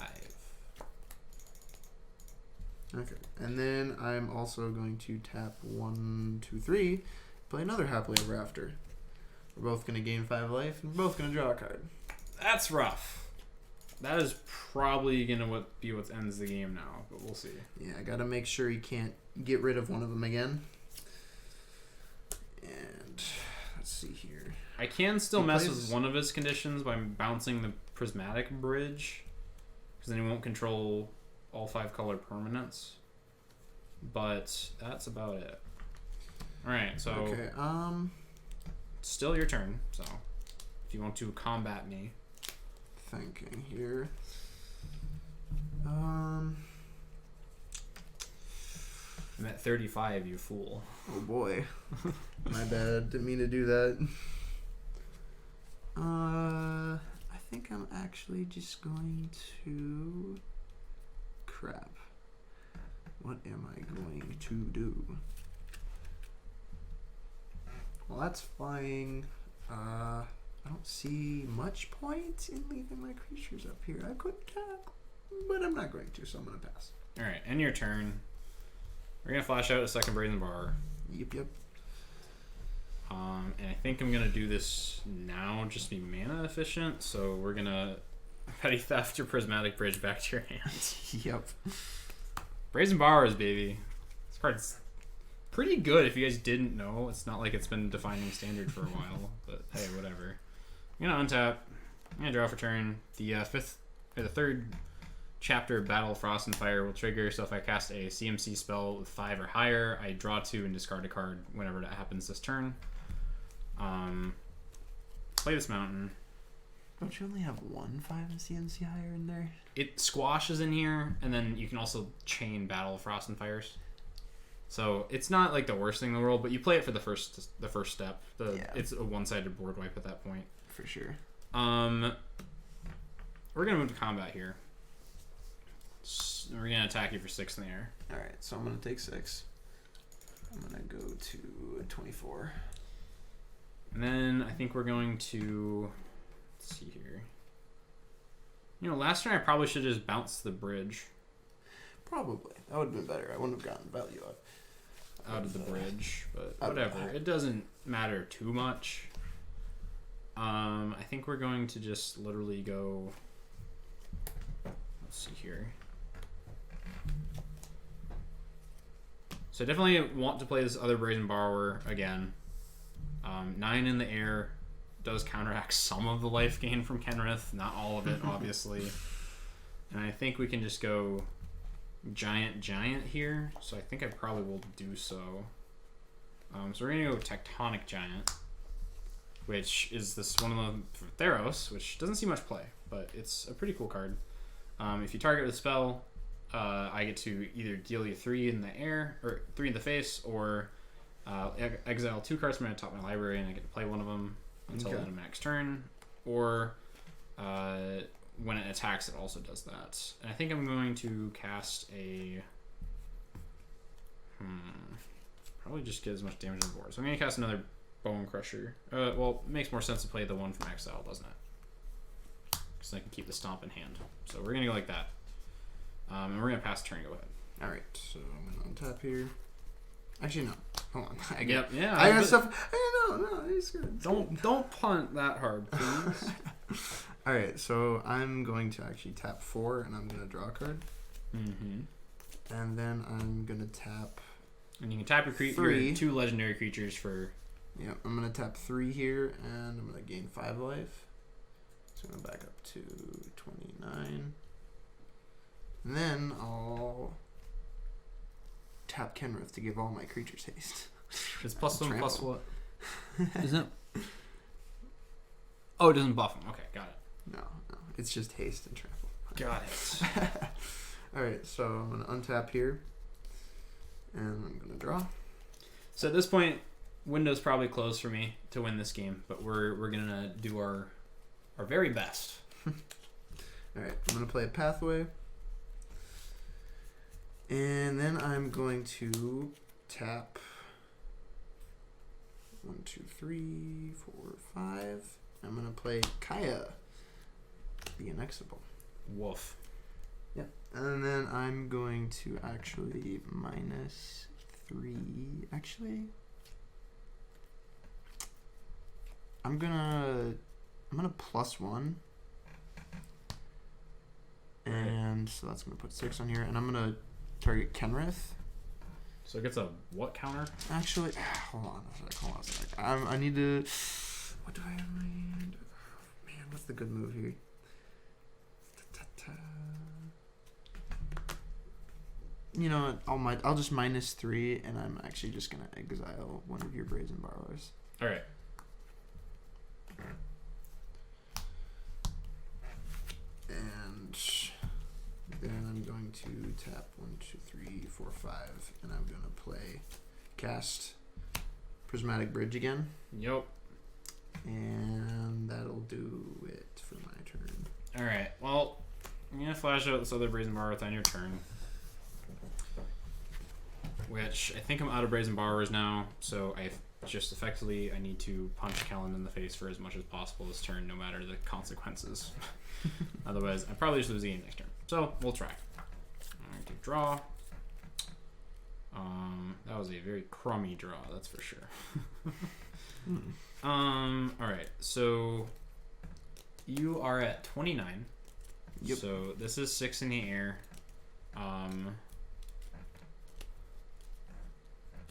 Okay. And then I'm also going to tap 1, 2, 3, play another Happily Ever After. We're both gonna gain 5 life, and we're both gonna draw a card. That's rough. That is probably gonna be what ends the game now, but we'll see. Yeah, I gotta make sure you can't get rid of one of them again. And let's see here. I can still mess with one of his conditions by bouncing the Prismatic Bridge, because then he won't control all 5 color permanents. But that's about it. Alright, so okay, still your turn, so if you want to combat me. Thinking here. I'm at 35, you fool. Oh boy. My bad. Didn't mean to do that. I think I'm actually just going to... Crap. What am I going to do? Well, that's flying. I don't see much point in leaving my creatures up here. I could tap, but I'm not going to, so I'm going to pass. Alright, end your turn. We're going to flash out a second Brazen Bar. Yep. And I think I'm going to do this now just to be mana efficient, so we're going to Petty Theft your Prismatic Bridge back to your hand. Yep. Brazen Borrowers, baby. This card's pretty good if you guys didn't know. It's not like it's been defining standard for a while, but hey, whatever. I'm gonna untap. I'm gonna draw for turn. The third chapter, Battle, Frost, and Fire will trigger. So if I cast a CMC spell with 5 or higher, I draw 2 and discard a card whenever that happens this turn. Play this mountain. Don't you only have 1 5 and CMC higher in there? It squashes in here, and then you can also chain Battle, Frost, and Fires. So it's not like the worst thing in the world, but you play it for the first step. It's a one-sided board wipe at that point. For sure. We're gonna move to combat here. We're gonna attack you for 6 in the air. All right, so I'm gonna take 6. I'm gonna go to 24. And then I think we're going to, let's see here. Last turn I probably should have just bounced the bridge. Probably. That would have been better. I wouldn't have gotten value out of the bridge, but whatever. It doesn't matter too much. I think we're going to just literally go, let's see here. So I definitely want to play this other Brazen Borrower again. 9 in the air does counteract some of the life gain from Kenrith, not all of it, obviously. And I think we can just go Giant here. So I think I probably will do so. So we're gonna go Tectonic Giant, which is this one of the Theros, which doesn't see much play, but it's a pretty cool card. If you target with a spell, I get to either deal you 3 in the air or 3 in the face, or exile 2 cards from my top of my library, and I get to play one of them until end of max turn. Or when it attacks, it also does that. And I think I'm going to cast a probably just get as much damage on the board. So I'm going to cast another Bone Crusher. Well, it makes more sense to play the one from exile, doesn't it? Because I can keep the Stomp in hand. So we're going to go like that. And we're going to pass turn. Go ahead. Alright, so I'm going to untap here. Actually, no. Hold on. I got stuff. No, it's good. Don't punt that hard, please. All right, so I'm going to actually tap 4, and I'm going to draw a card. Mm-hmm. And then I'm going to tap... And you can tap your 3. 2 legendary creatures for... Yeah, I'm going to tap 3 here, and I'm going to gain 5 life. So I'm going to back up to 29. And then I'll tap Kenrith to give all my creatures haste. It's +1 plus Trample. what? Isn't it? Oh, it doesn't buff them. Okay, got it. No. It's just haste and trample. Got it. Alright, so I'm going to untap here. And I'm going to draw. So at this point, window's probably closed for me to win this game, but we're going to do our very best. Alright, I'm going to play a Pathway. And then I'm going to tap 1, 2, 3, 4, 5. I'm going to play Kaya, the Inexable. Woof. Yep. And then I'm going to actually -3. Actually, I'm gonna +1. And so that's gonna put 6 on here, and I'm gonna target Kenrith. So it gets a what counter? Actually, hold on a sec. I need to. What do I have in my hand? Man, what's the good move here? You know what? I'll just -3, and I'm actually just gonna exile one of your Brazen Borrowers. All right. And then I'm going to tap 1, 2, 3, 4, 5, and I'm gonna cast Prismatic Bridge again. Yep. And that'll do it for my turn. All right. Well, I'm gonna flash out this other Brazen Borrower on your turn. Which I think I'm out of Brazen Borrowers now, so I need to punch Kellen in the face for as much as possible this turn, no matter the consequences. Otherwise, I probably just lose the game next turn. So we'll try. I'm going to draw. That was a very crummy draw, that's for sure. All right. So you are at 29. Yep. So this is 6 in the air.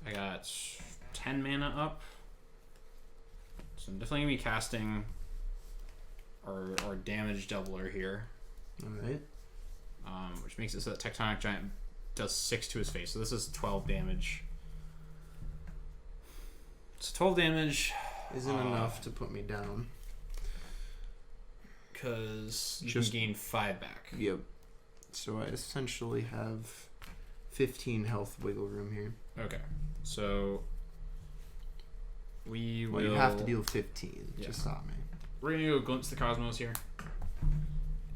I got 10 mana up. So I'm definitely going to be casting our damage doubler here. Alright. Which makes it so that Tectonic Giant does 6 to his face. So this is 12 damage. So 12 damage. Isn't enough to put me down. Because you Just can gain 5 back. Yep. So I essentially have 15 health wiggle room here. Okay. So we will... Well, you have to deal 15 Yeah. to stop me. We're going to go Glimpse the Cosmos here.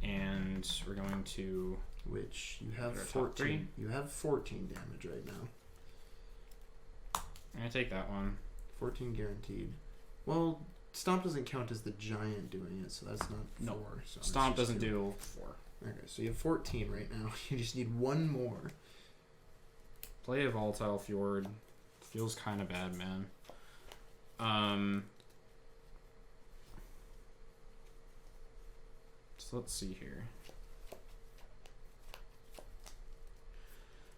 And we're going to... Which you have Your top 14. You have 14 damage right now. I'm going to take that one. 14 guaranteed. Well, Stomp doesn't count as the giant doing it, so that's not 4. No. So it's Stomp just doesn't 2. do 4. Okay, so you have 14 right now. You just need one more. Play a Volatile Fjord. Feels kind of bad, man. So let's see here.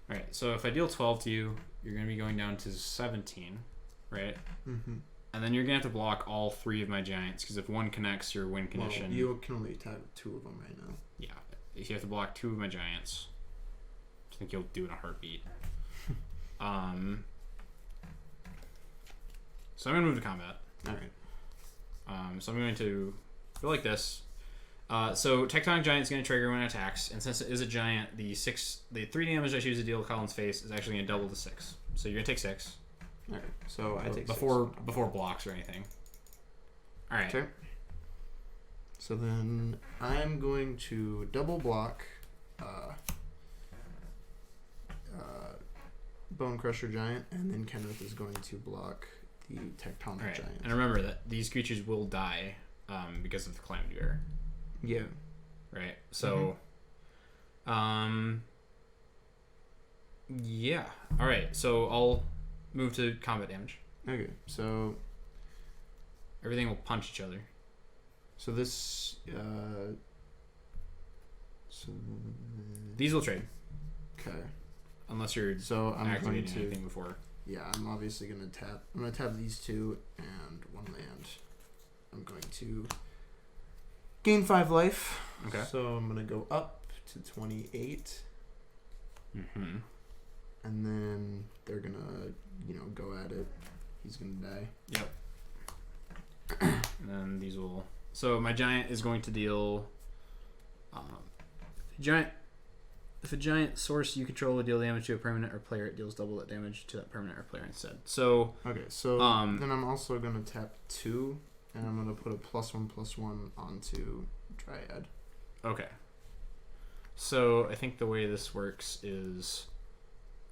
Alright, so if I deal 12 to you, you're going to be going down to 17, right? Mm-hmm. And then you're going to have to block all 3 of my giants, because if one connects your win condition... Well, you can only attack 2 of them right now. Yeah, if you have to block 2 of my giants, I think you'll do it in a heartbeat. So I'm going to move to combat. Alright. So I'm going to go like this. So Tectonic Giant is going to trigger when it attacks, and since it is a giant, the 3 damage I choose to deal to Colin's face is actually going to double to 6. So you're going to take 6. Alright, so I take before 6. before blocks or anything. All right. Okay. So then I'm going to double block Bone Crusher Giant, and then Kenneth is going to block the Tectonic All right. Giant. And remember that these creatures will die because of the Calamity Bearer. Yeah. Right. So, yeah. All right. So I'll move to combat damage. Okay, so Everything will punch each other. So this. These will trade. Okay. Unless you're I'm activating going to. anything before. Yeah, I'm obviously going to tap. I'm going to tap these two and one land. I'm going to gain 5 life. Okay. So I'm going to go up to 28. Mm-hmm. And then they're going to, go at it. He's going to die. Yep. And then these will... So my giant is going to deal... If a giant source you control will deal damage to a permanent or player, it deals double that damage to that permanent or player instead. So... Okay, so then I'm also going to tap 2, and I'm going to put a +1/+1 onto Dryad. Okay. So I think the way this works is...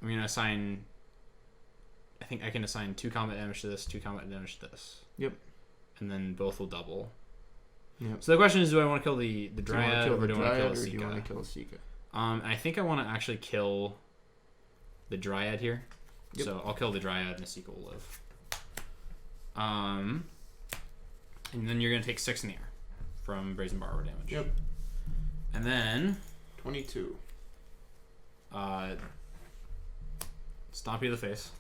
I'm going to assign... I think I can assign 2 combat damage to this, 2 combat damage to this. Yep. And then both will double. Yep. So the question is, do I want to kill the Dryad or do I want to kill the Or do you want to Sika? kill a Sika? I think I want to actually kill the Dryad here. Yep. So I'll kill the Dryad and the Sika will live. And then you're going to take 6 in the air from Brazen Borrower damage. Yep. And then... 22. Stomp you to the face.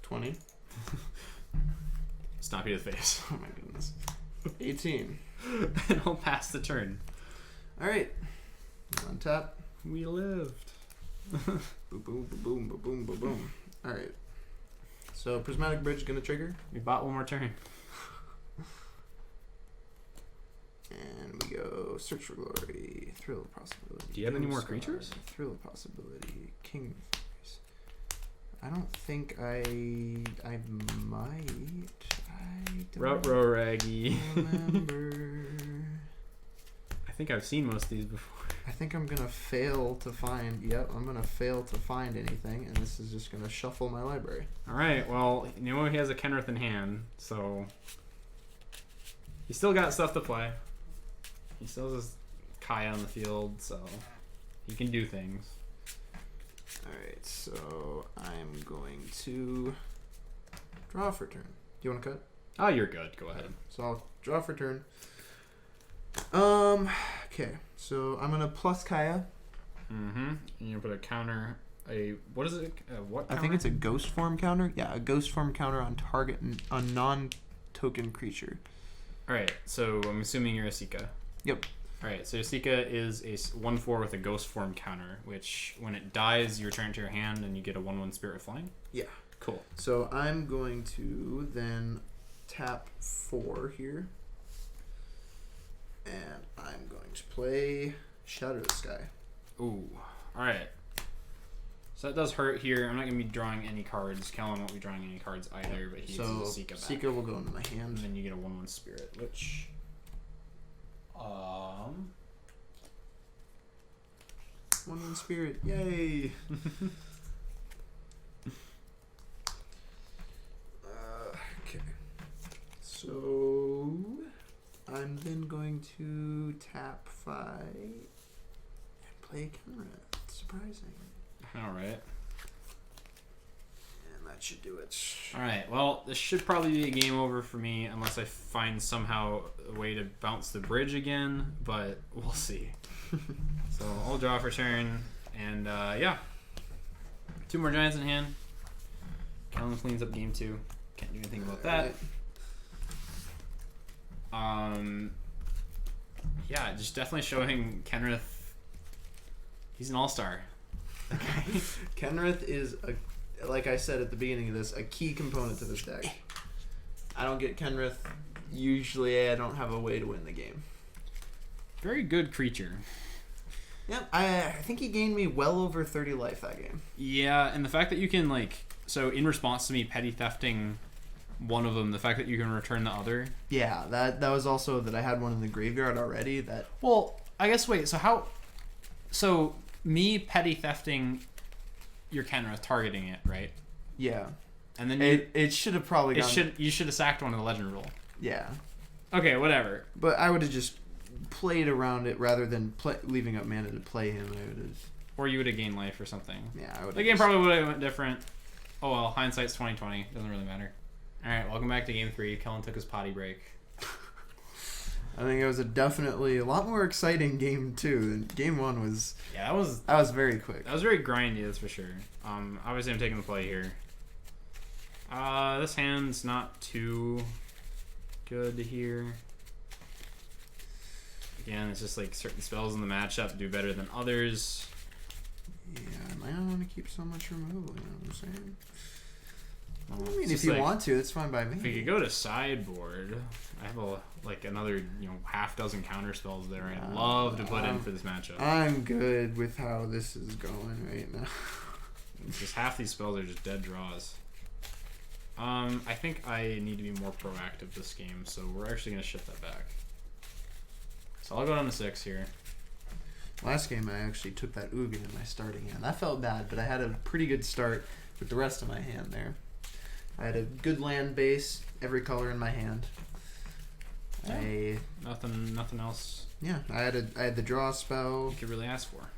20. Stomp you to the face. Oh my goodness. 18. And I'll pass the turn. Alright. On tap. We lived. Boom, boom, boom, boom, boom, boom, boom. Alright. So Prismatic Bridge gonna trigger. We bought one more turn. And we go Search for Glory. Thrill of Possibility. Do you have any more Scar, creatures? Thrill of Possibility. King of Fairies. I don't think I might. I don't Ruh-roh Raggy. remember. I think I've seen most of these before. I think I'm gonna fail to find. Yep, I'm gonna fail to find anything, and this is just gonna shuffle my library. Alright, well, he has a Kenrith in hand, so... He's still got stuff to play. He still has Kaya on the field, so... He can do things. Alright, so I'm going to draw for turn. Do you want to cut? Oh, you're good. Go ahead. So I'll draw for turn. Okay, so I'm gonna plus Kaya. Mm-hmm. And you put a counter... What is it? What I counter? think it's a ghost form counter. Yeah, a ghost form counter on target on non-token creature. Alright, so I'm assuming you're a Sika. Yep. Alright, so your Sika is a 1/4 with a ghost form counter, which when it dies, you return it to your hand and you get a 1/1 spirit with flying. Yeah. Cool. So I'm going to then tap 4 here. And I'm going to play Shatter the Sky. Ooh. Alright. So that does hurt here. I'm not going to be drawing any cards. Kellen won't be drawing any cards either, but he gets his Sika back. Sika will go into my hand. And then you get a 1/1 spirit, which... 1/1 spirit. Yay! Okay. So I'm then going to tap 5 and play Kenrith. Surprising. Alright. And that should do it. Alright, well, this should probably be a game over for me unless I find somehow a way to bounce the bridge again, but we'll see. So I'll draw for turn, and yeah. 2 more giants in hand. Kellen cleans up game 2. Can't do anything about that. Yeah, just definitely showing Kenrith. He's an all-star. Kenrith is, like I said at the beginning of this, a key component to this deck. I don't get Kenrith. Usually I don't have a way to win the game. Very good creature. Yep, I think he gained me well over 30 life that game. Yeah, and the fact that you can, like... So in response to me petty thefting one of them, the fact that you can return the other... Yeah, that was also that I had one in the graveyard already that... Well, I guess, wait, so how... So, me petty thefting your Kenrith, targeting it, right? Yeah. And then you... It should have probably gone... You should have sacked one of the legend rule. Yeah. Okay, whatever. But I would have just played around it rather than leaving up mana to play him. I would have... Or you would have gained life or something. Yeah, I would have... The game probably would have went different. Oh well, hindsight's 20/20. Doesn't really matter. Alright, welcome back to game 3. Kellen took his potty break. I think it was definitely a lot more exciting game 2 than game 1 was. Yeah, that was very quick. That was very grindy, that's for sure. Obviously I'm taking the play here. This hand's not too good here. Again, it's just like certain spells in the matchup do better than others. Yeah, I might not want to keep so much removal, you know what I'm saying? Well, I mean, if you want to, it's fine by me. If we could go to sideboard, I have another half dozen counter spells there I'd love to put in for this matchup. I'm good with how this is going right now. It's just half these spells are just dead draws. I think I need to be more proactive this game, so we're actually going to shift that back. So I'll go down to 6 here. Last game, I actually took that Ugin in my starting hand. That felt bad, but I had a pretty good start with the rest of my hand there. I had a good land base, every color in my hand. Yeah. Nothing else. Yeah, I had the draw spell. You could really ask for.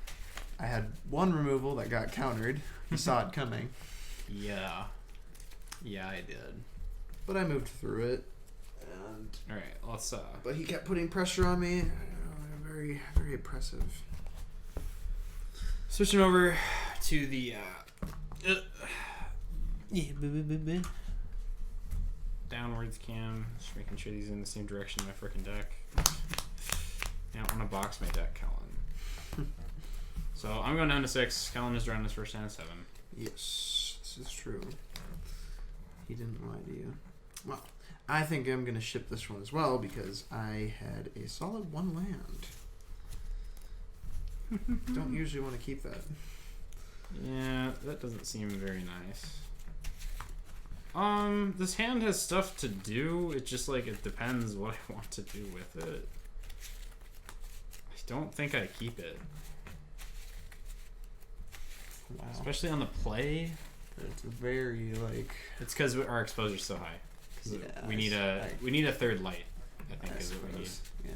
I had one removal that got countered. You saw it coming. Yeah. Yeah, I did. But I moved through it. And all right, let's. But he kept putting pressure on me. Very, very oppressive. Switching over to the downwards cam, just making sure these are in the same direction of my freaking deck. I don't want to box my deck, Kellen. So I'm going down to 6. Kellen is drawing his first hand at 7. Yes, this is true. He didn't lie to you. Well, I think I'm going to ship this one as well because I had a solid 1 land. Don't usually want to keep that. Yeah, that doesn't seem very nice. This hand has stuff to do. It's just it depends what I want to do with it. I don't think I keep it. Wow. Especially on the play. It's very It's because our exposure is so high. Yeah, we need a third light. I think is what we need. Yeah.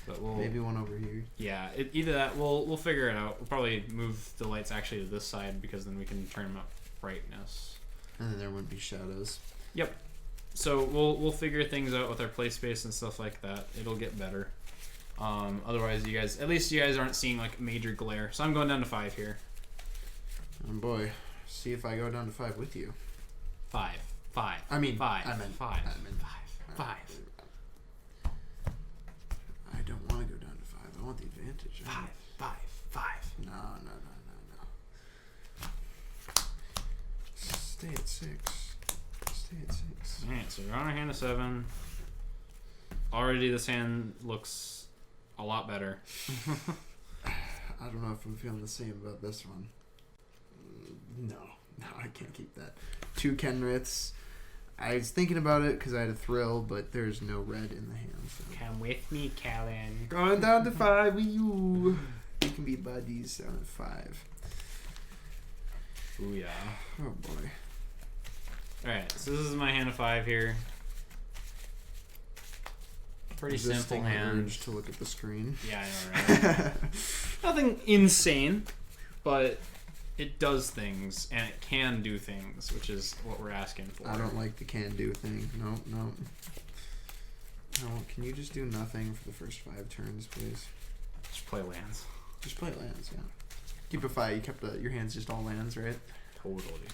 But we'll maybe one over here. Yeah, either that. We'll figure it out. We'll probably move the lights actually to this side because then we can turn them up brightness. And then there wouldn't be shadows. Yep. So we'll figure things out with our play space and stuff like that. It'll get better. Otherwise, at least you guys aren't seeing major glare. So I'm going down to 5 here. Oh boy, see if I go down to 5 with you. 5. I mean 5. I meant 5. I meant 5. I don't want to go down to 5. I want the advantage. 5. No. Stay at 6. Alright, so you're on a hand of 7. Already this hand looks a lot better. I don't know if I'm feeling the same about this one. No, I can't keep that. 2 Kenriths. I was thinking about it because I had a thrill, but there's no red in the hand. So. Come with me, Callan. Going down to 5 with you. We can be buddies down at 5. Ooh, yeah. Oh, boy. Alright, so this is my hand of 5 here. Pretty simple hand. Urge to look at the screen. Yeah, I know, right? Nothing insane, but it does things, and it can do things, which is what we're asking for. I don't like the can-do thing. No. No, can you just do nothing for the first 5 turns, please? Just play lands. Just play lands, yeah. Keep a 5. You kept your hands just all lands, right? Totally.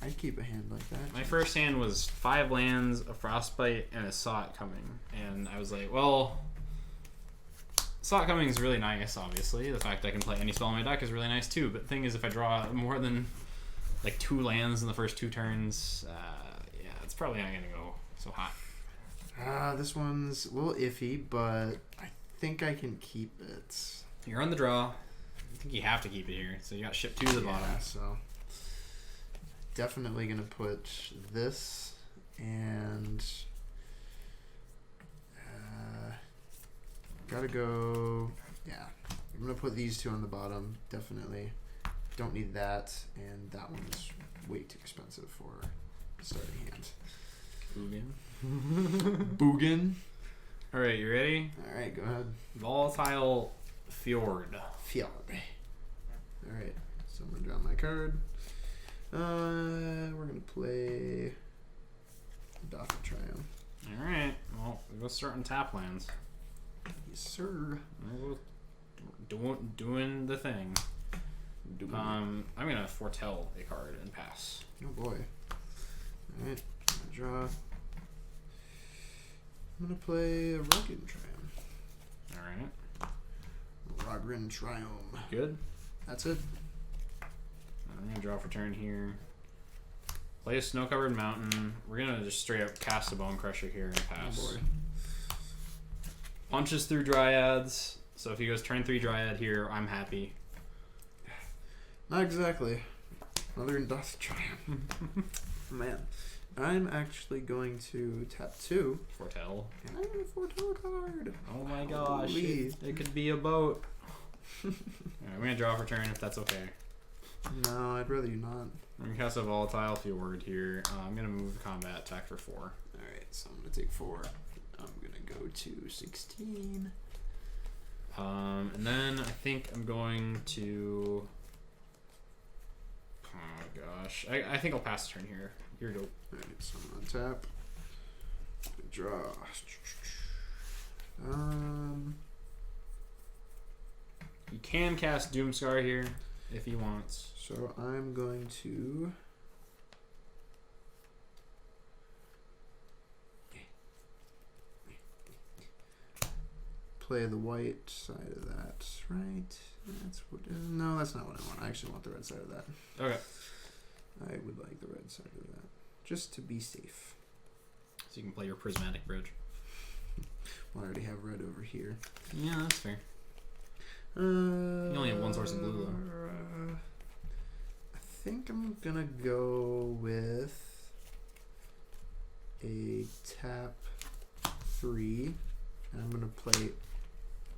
I'd keep a hand like that. My first hand was 5 lands, a Frostbite, and a Saw It Coming. And I was like, well, Saw It Coming is really nice, obviously. The fact I can play any spell in my deck is really nice, too. But the thing is, if I draw more than 2 lands in the first 2 turns, yeah, it's probably not going to go so hot. This one's a little iffy, but I think I can keep it. You're on the draw. I think you have to keep it here. So you got ship 2 to the bottom. So definitely going to put this and gotta go. Yeah, I'm going to put these 2 on the bottom. Definitely. Don't need that. And that one's way too expensive for starting hand. Boogan. Alright, you ready? Alright, go ahead. Volatile Fjord. Alright, so I'm going to draw my card. We're going to play Daffy Triumph. All right. Well, we'll start on tap lands. Yes, sir. Doing the thing. I'm gonna foretell a card and pass. Oh boy. Alright, draw. I'm gonna play a Rogrin Triumph. Alright. Rogrin Triumph. Good. That's it. I'm gonna draw for turn here. Play a snow-covered mountain. We're gonna just straight up cast a Bone Crusher here and pass. Oh boy. Punches through Dryads. So if he goes turn 3 Dryad here, I'm happy. Not exactly. Another Dust Triumph. Man. I'm actually going to tap 2. Foretell. And I'm going to foretell a card. Oh my gosh. Holy. It could be a boat. Alright, I'm gonna draw for turn if that's okay. No, I'd rather you not. I'm gonna cast a Volatile Fjord here. I'm gonna move combat, attack for 4. Alright, so I'm going to take 4. I'm going to go to 16. And then I think I'm going to... Oh gosh. I think I'll pass the turn here. Here we go. Alright, so I'm on tap. Draw. You can cast Doomscar here if he wants. So I'm going to play the white side of that, right? That's what. No, that's not what I want. I actually want the red side of that. Okay. I would like the red side of that, just to be safe. So you can play your Prismatic Bridge. Well, I already have red over here. Yeah, that's fair. You only have one source of blue, though. I think I'm gonna go with a tap 3, and I'm gonna play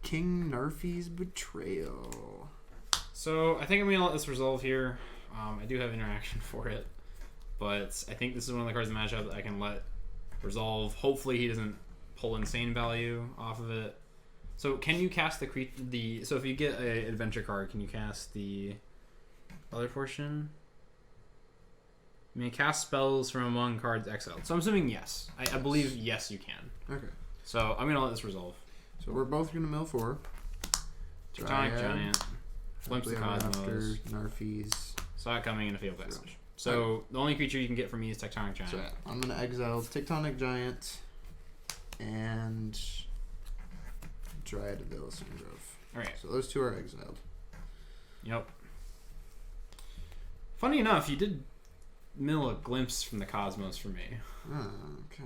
King Narfi's Betrayal. So I think I'm gonna let this resolve here. I do have interaction for it, but I think this is one of the cards in the matchup that I can let resolve. Hopefully he doesn't pull insane value off of it. So can you cast so if you get an adventure card, can you cast the other portion? I mean, cast spells from among cards exiled. So I'm assuming yes. I believe yes you can. Okay. So I'm gonna let this resolve. So we're both gonna mill 4. Tectonic Giant. Glimpse of Cosmos. Narfi's. Saw it coming in a field passage. So the only creature you can get from me is Tectonic Giant. So I'm gonna exile Tectonic Giant and Dryad of the Illicin Grove. Alright. So those 2 are exiled. Yep. Funny enough, you did mill a Glimpse from the Cosmos for me. Oh, okay.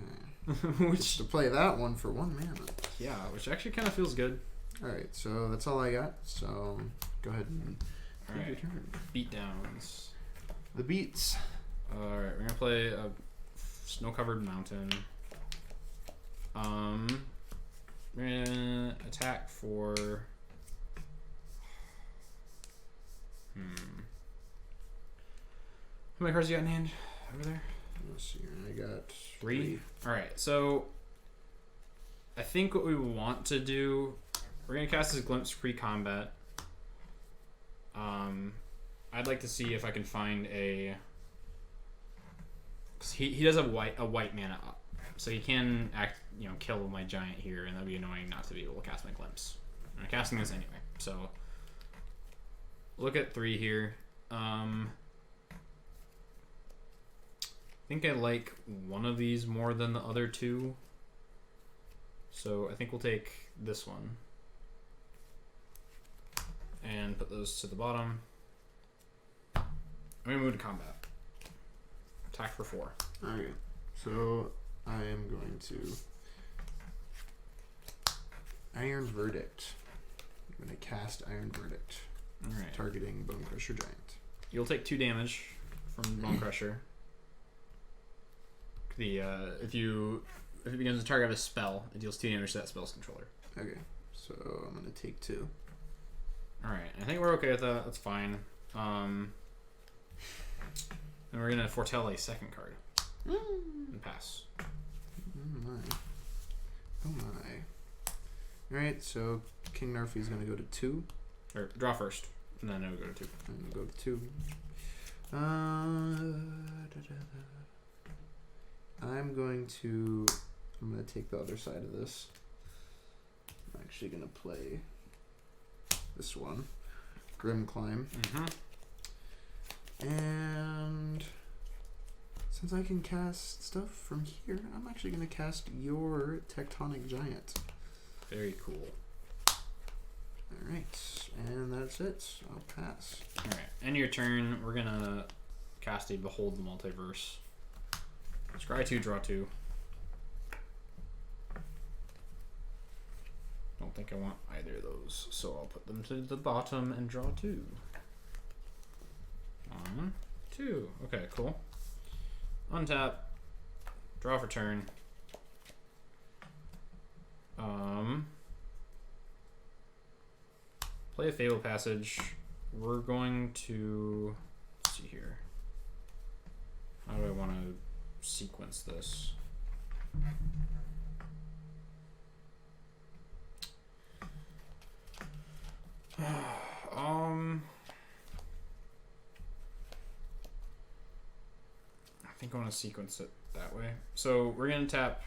Which Just to play that one for 1 mana. yeah, which actually kind of feels good. Alright, so that's all I got. So go ahead and take your Alright. turn. Beatdowns. The beats. Alright, we're gonna play a snow-covered mountain. We're gonna attack for... How many cards you got in hand over there? Let's see here. I got 3. Alright, so I think what we want to do, we're gonna cast this Glimpse pre-combat. I'd like to see if I can find a... Cause he does have a white mana up, so he can kill my giant here, and that'd be annoying not to be able to cast my Glimpse. I'm casting this anyway, so look at 3 here. I think I like one of these more than the other 2, so I think we'll take this one and put those to the bottom. I'm gonna move to combat. Attack for 4. Okay, so I am going to Iron Verdict. I'm going to cast Iron Verdict. Alright. Targeting Bone Crusher Giant. You'll take 2 damage from Bone Crusher. If it begins to target a spell, it deals 2 damage to that spell's controller. Okay, so I'm going to take 2. Alright, I think we're okay with that. That's fine. And we're going to foretell a second card. And pass. Oh my. Oh my. Alright, so King Narfi is going to go to 2. Or draw first, and then it'll go to 2. I'm going to go to 2. I'm going to I'm going to take the other side of this. I'm actually going to play this one. Grim Climb. And since I can cast stuff from here, I'm actually going to cast your Tectonic Giant. Very cool. Alright, and that's it. I'll pass. Alright, end your turn. We're going to cast a Behold the Multiverse. Scry 2, draw 2. Don't think I want either of those, so I'll put them to the bottom and draw 2. 1, 2. Okay, cool. Untap. Draw for turn. Play a Fable Passage. We're going to... Let's see here. How do I want to sequence this? I think I want to sequence it that way. So we're gonna tap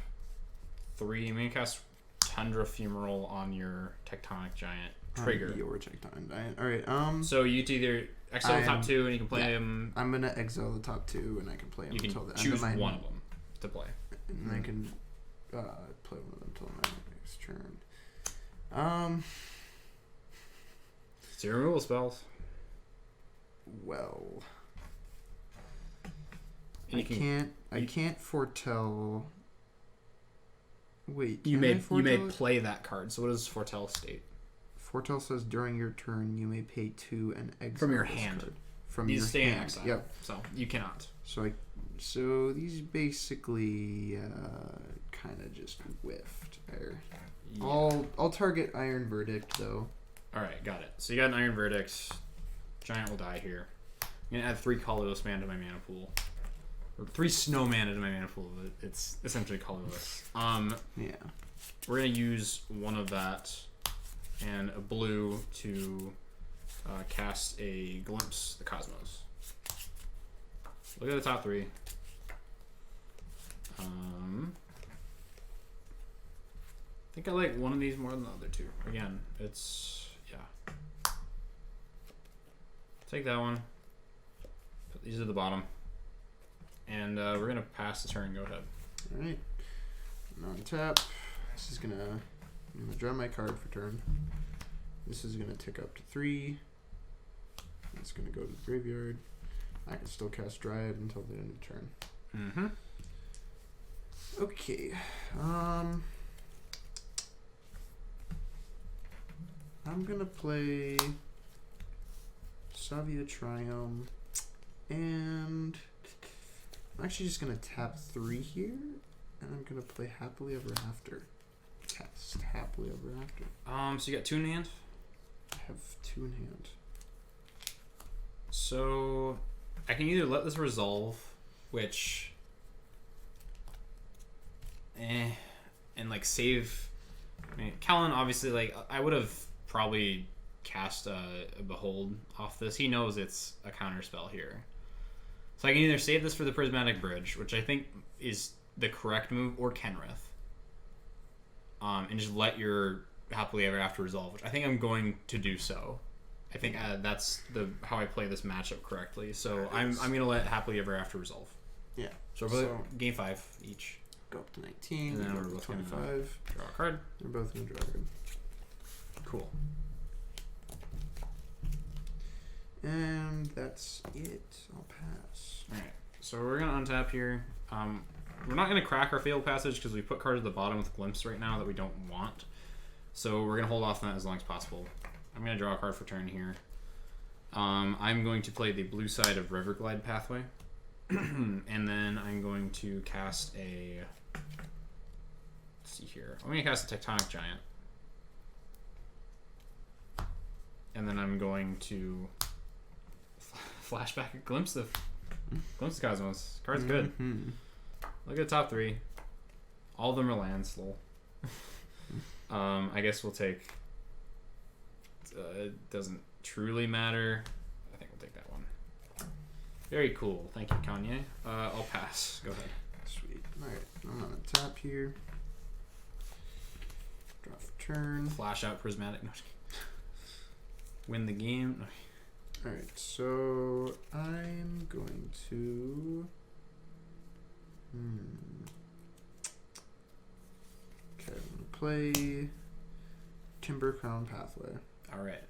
3. I'm gonna cast Tundra Fumarole on your Tectonic Giant trigger. Your Tectonic Giant. All right. So you either exile the top 2 and you can play them. I'm gonna exile the top 2 and I can play them until the end choose of my one of them to play. And I can play one of them until my next turn. It's your removal spells. Well, And I can't foretell. Wait, you may play that card. So what does foretell state? Foretell says during your turn you may pay 2 and exile From your this hand. card. From These your stay hand. in exile. Yep. So you cannot. So these basically kind of just whiffed there. Yeah. I'll target Iron Verdict though. All right, got it. So you got an Iron Verdict. Giant will die here. I'm gonna add 3 colorless mana to my mana pool, or 3 snow mana to my mana pool. But it's essentially colorless. Yeah. We're gonna use one of that and a blue to cast a Glimpse the Cosmos. Look at the top 3. I think I like one of these more than the other 2. Again, it's take that one. Put these at the bottom, and we're gonna pass the turn. Go ahead. All right. On tap. This is I'm gonna draw my card for turn. This is gonna tick up to 3. It's gonna go to the graveyard. I can still cast Dryad until the end of the turn. Okay. I'm gonna play Savia Triumph, and I'm actually just gonna tap 3 here, and I'm gonna play Happily Ever After. Cast Happily Ever After. So you got 2 in hand. I have 2 in hand. So I can either let this resolve, which, and like save. I mean, Callan obviously, like, I would have probably cast a Behold off this. He knows it's a counter spell here, so I can either save this for the Prismatic Bridge, which I think is the correct move, or Kenrith, and just let your Happily Ever After resolve, which I think I'm going to do so. I think that's how I play this matchup correctly. So I'm gonna let Happily Ever After resolve. Yeah. So game 5 each. Go up to 19. And then go we're up to both 25. Draw a card. They're both gonna draw a card. Cool. And that's it. I'll pass. All right. So we're gonna untap here. We're not gonna crack our Failed Passage because we put cards at the bottom with Glimpse right now that we don't want. So we're gonna hold off on that as long as possible. I'm gonna draw a card for turn here. I'm going to play the blue side of Riverglide Pathway, and then I'm going to cast a. Let's see here. I'm gonna cast a Tectonic Giant, and then I'm going to flashback a Glimpse the Cosmos. Card's good. Look at the top 3. All of them are lands. Lol. I guess we'll take. It doesn't truly matter. I think we'll take that one. Very cool. Thank you, Kanye. I'll pass. Go ahead. Sweet. Alright. I'm gonna tap here. Draw for turn. Flash out prismatic. No, win the game. No. Alright, so I'm going to... Okay, I'm going to play Timber Crown Pathway. Alright.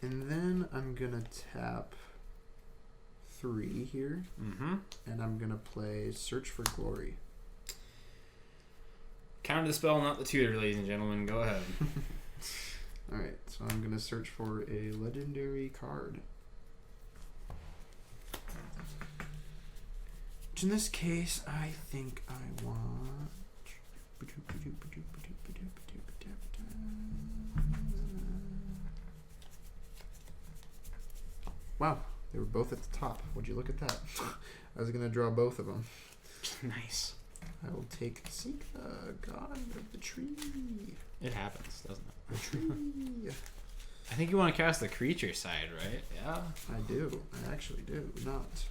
And then I'm going to tap 3 here. And I'm going to play Search for Glory. Counter the spell, not the tutor, ladies and gentlemen. Go ahead. Alright, so I'm going to search for a legendary card. Which in this case, I think I want... Wow, they were both at the top. Would you look at that? I was going to draw both of them. Nice. I will take Seek the God of the Tree. It happens, doesn't it? The tree. I think you want to cast the creature side, right? Yeah. I do. I actually do. Not.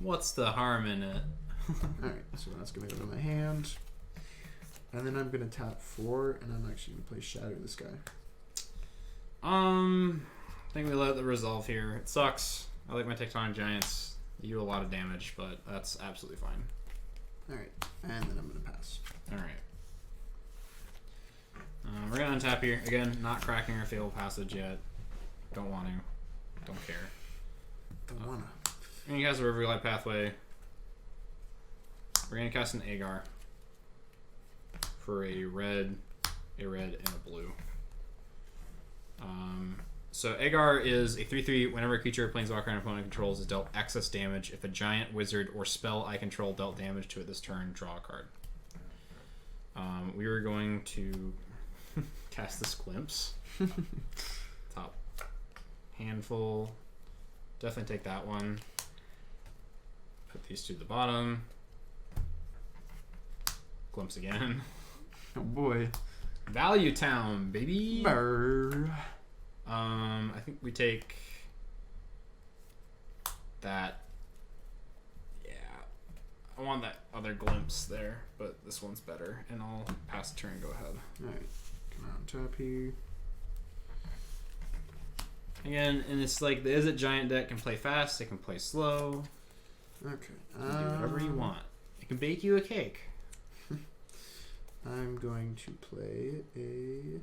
What's the harm in it? Alright, so that's going to go to my hand. And then I'm going to tap 4, and I'm actually going to play Shatter this guy. I think we let the resolve here. It sucks. I like my Tectonic Giants. They do a lot of damage, but that's absolutely fine. Alright, and then I'm going to pass. Alright. We're going to untap here. Again, not cracking our Fatal Passage yet. Don't want to. Don't care. Don't wanna. We're going to cast a Riverlight Pathway. We're going to cast an Agar for a red, and a blue. So Agar is a 3/3. Whenever a creature, planeswalker, and opponent controls is dealt excess damage. If a giant, wizard, or spell I control dealt damage to it this turn, draw a card. We were going to cast this Glimpse. Top handful. Definitely take that one. Put these two at the bottom. Glimpse again. Oh boy. Value Town, baby. Brr. I think we take that. Yeah, I want that other Glimpse there, but this one's better, and I'll pass the turn and go ahead. Alright, come on top here. Again, and it's like the Is It Giant deck can play fast, it can play slow. Okay. You can do whatever you want. It can bake you a cake. I'm going to play a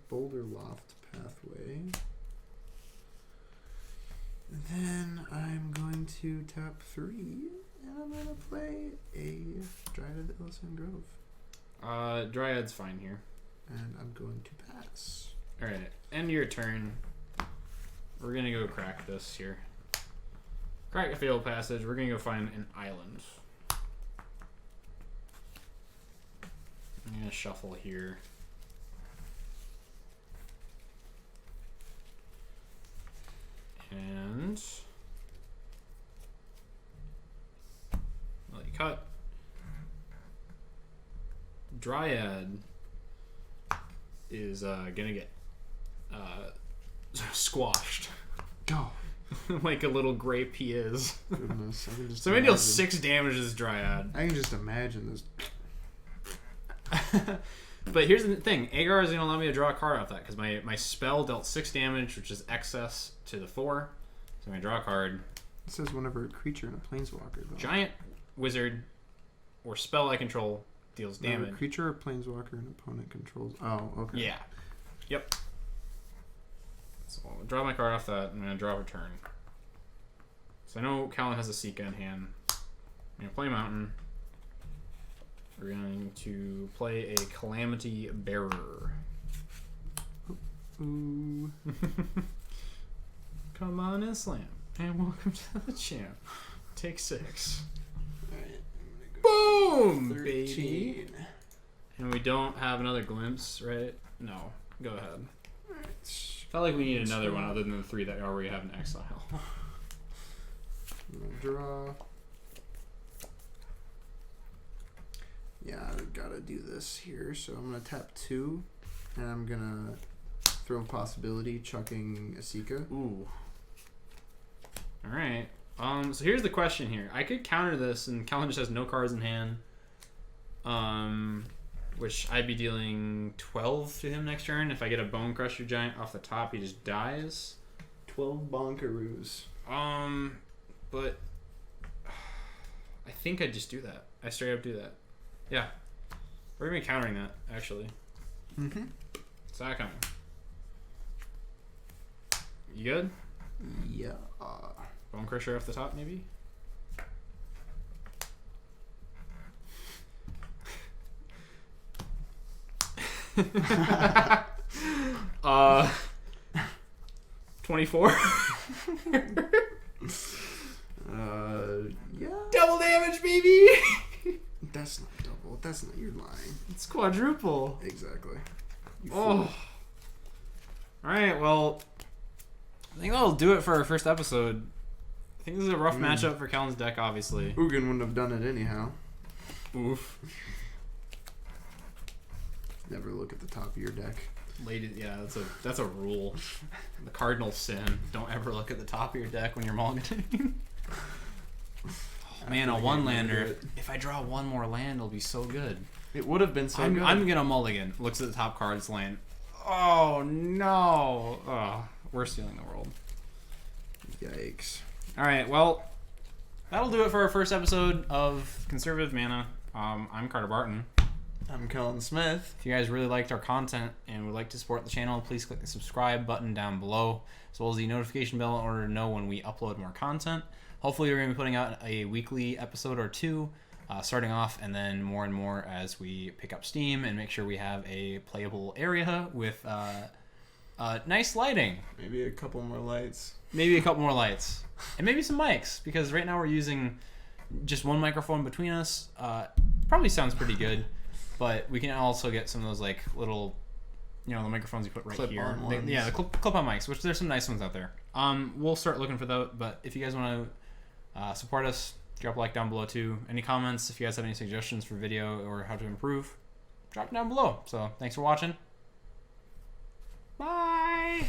Boulder Loft Pathway. Then I'm going to tap 3, and I'm going to play a Dryad of the Illicen Grove. Dryad's fine here. And I'm going to pass. Alright, end your turn. We're gonna go crack this here. Crack a Fatal Passage. We're gonna go find an island. I'm gonna shuffle here. And let you cut. Dryad is gonna get squashed. Go. Like a little grape he is. Goodness, I can just So maybe deal 6 damage to this Dryad. I can just imagine this. But here's the thing. Agar is going to allow me to draw a card off that because my spell dealt 6 damage, which is excess to the 4. So I'm going to draw a card. It says whenever a creature and a planeswalker, though. Giant, wizard, or spell I control deals damage. A creature or planeswalker and opponent controls. Oh, okay. Yeah. Yep. So I'll draw my card off that. I'm going to draw a return. So I know Callan has a Seeka in hand. I'm going to play Mountain. We're going to play a Calamity Bearer. Ooh. Come on and slam. And welcome to the champ. Take 6. Alright, Boom! 13. Baby. And we don't have another Glimpse, right? No. Go ahead. Alright. Felt like we need another one other than the 3 that already have an exile. I'm gonna draw. Yeah, I gotta do this here. So I'm gonna tap 2, and I'm gonna throw a possibility, chucking a Seeka. Ooh. Alright. So here's the question here. I could counter this, and Callan just has no cards in hand. Which I'd be dealing 12 to him next turn. If I get a Bone Crusher Giant off the top, he just dies. 12 bonkaroos. But I think I'd just do that. I straight up do that. Yeah. We're gonna be countering that, actually. Mm-hmm. Sack him. You good? Yeah. Bone Crusher off the top, maybe? uh 24. Yeah. Double damage, baby. That's not double. That's not, you're lying. It's quadruple. Exactly. All right, well, I think that'll do it for our first episode. I think this is a rough matchup for Callan's deck, obviously. Ugin wouldn't have done it anyhow. Oof. Never look at the top of your deck. Yeah, that's a rule. The cardinal sin. Don't ever look at the top of your deck when you're mulliganing. Oh, man, a one lander. If I draw one more land, it'll be so good. It would have been so good. I'm gonna mulligan. Looks at the top card, it's land. Oh no! Oh, worst feeling in the world. Yikes. All right, well, that'll do it for our first episode of Conservative Mana. I'm Carter Barton. I'm Kellen Smith. If you guys really liked our content and would like to support the channel, please click the subscribe button down below, as well as the notification bell in order to know when we upload more content. Hopefully, we're going to be putting out a weekly episode or two, starting off, and then more and more as we pick up steam and make sure we have a playable area with nice lighting. Maybe a couple more lights. Maybe a couple more lights. And maybe some mics, because right now we're using just one microphone between us. Probably sounds pretty good. But we can also get some of those like little, the microphones you put right here. The clip-on mics, which there's some nice ones out there. We'll start looking for those. But if you guys want to support us, drop a like down below too. Any comments? If you guys have any suggestions for video or how to improve, drop it down below. So thanks for watching. Bye.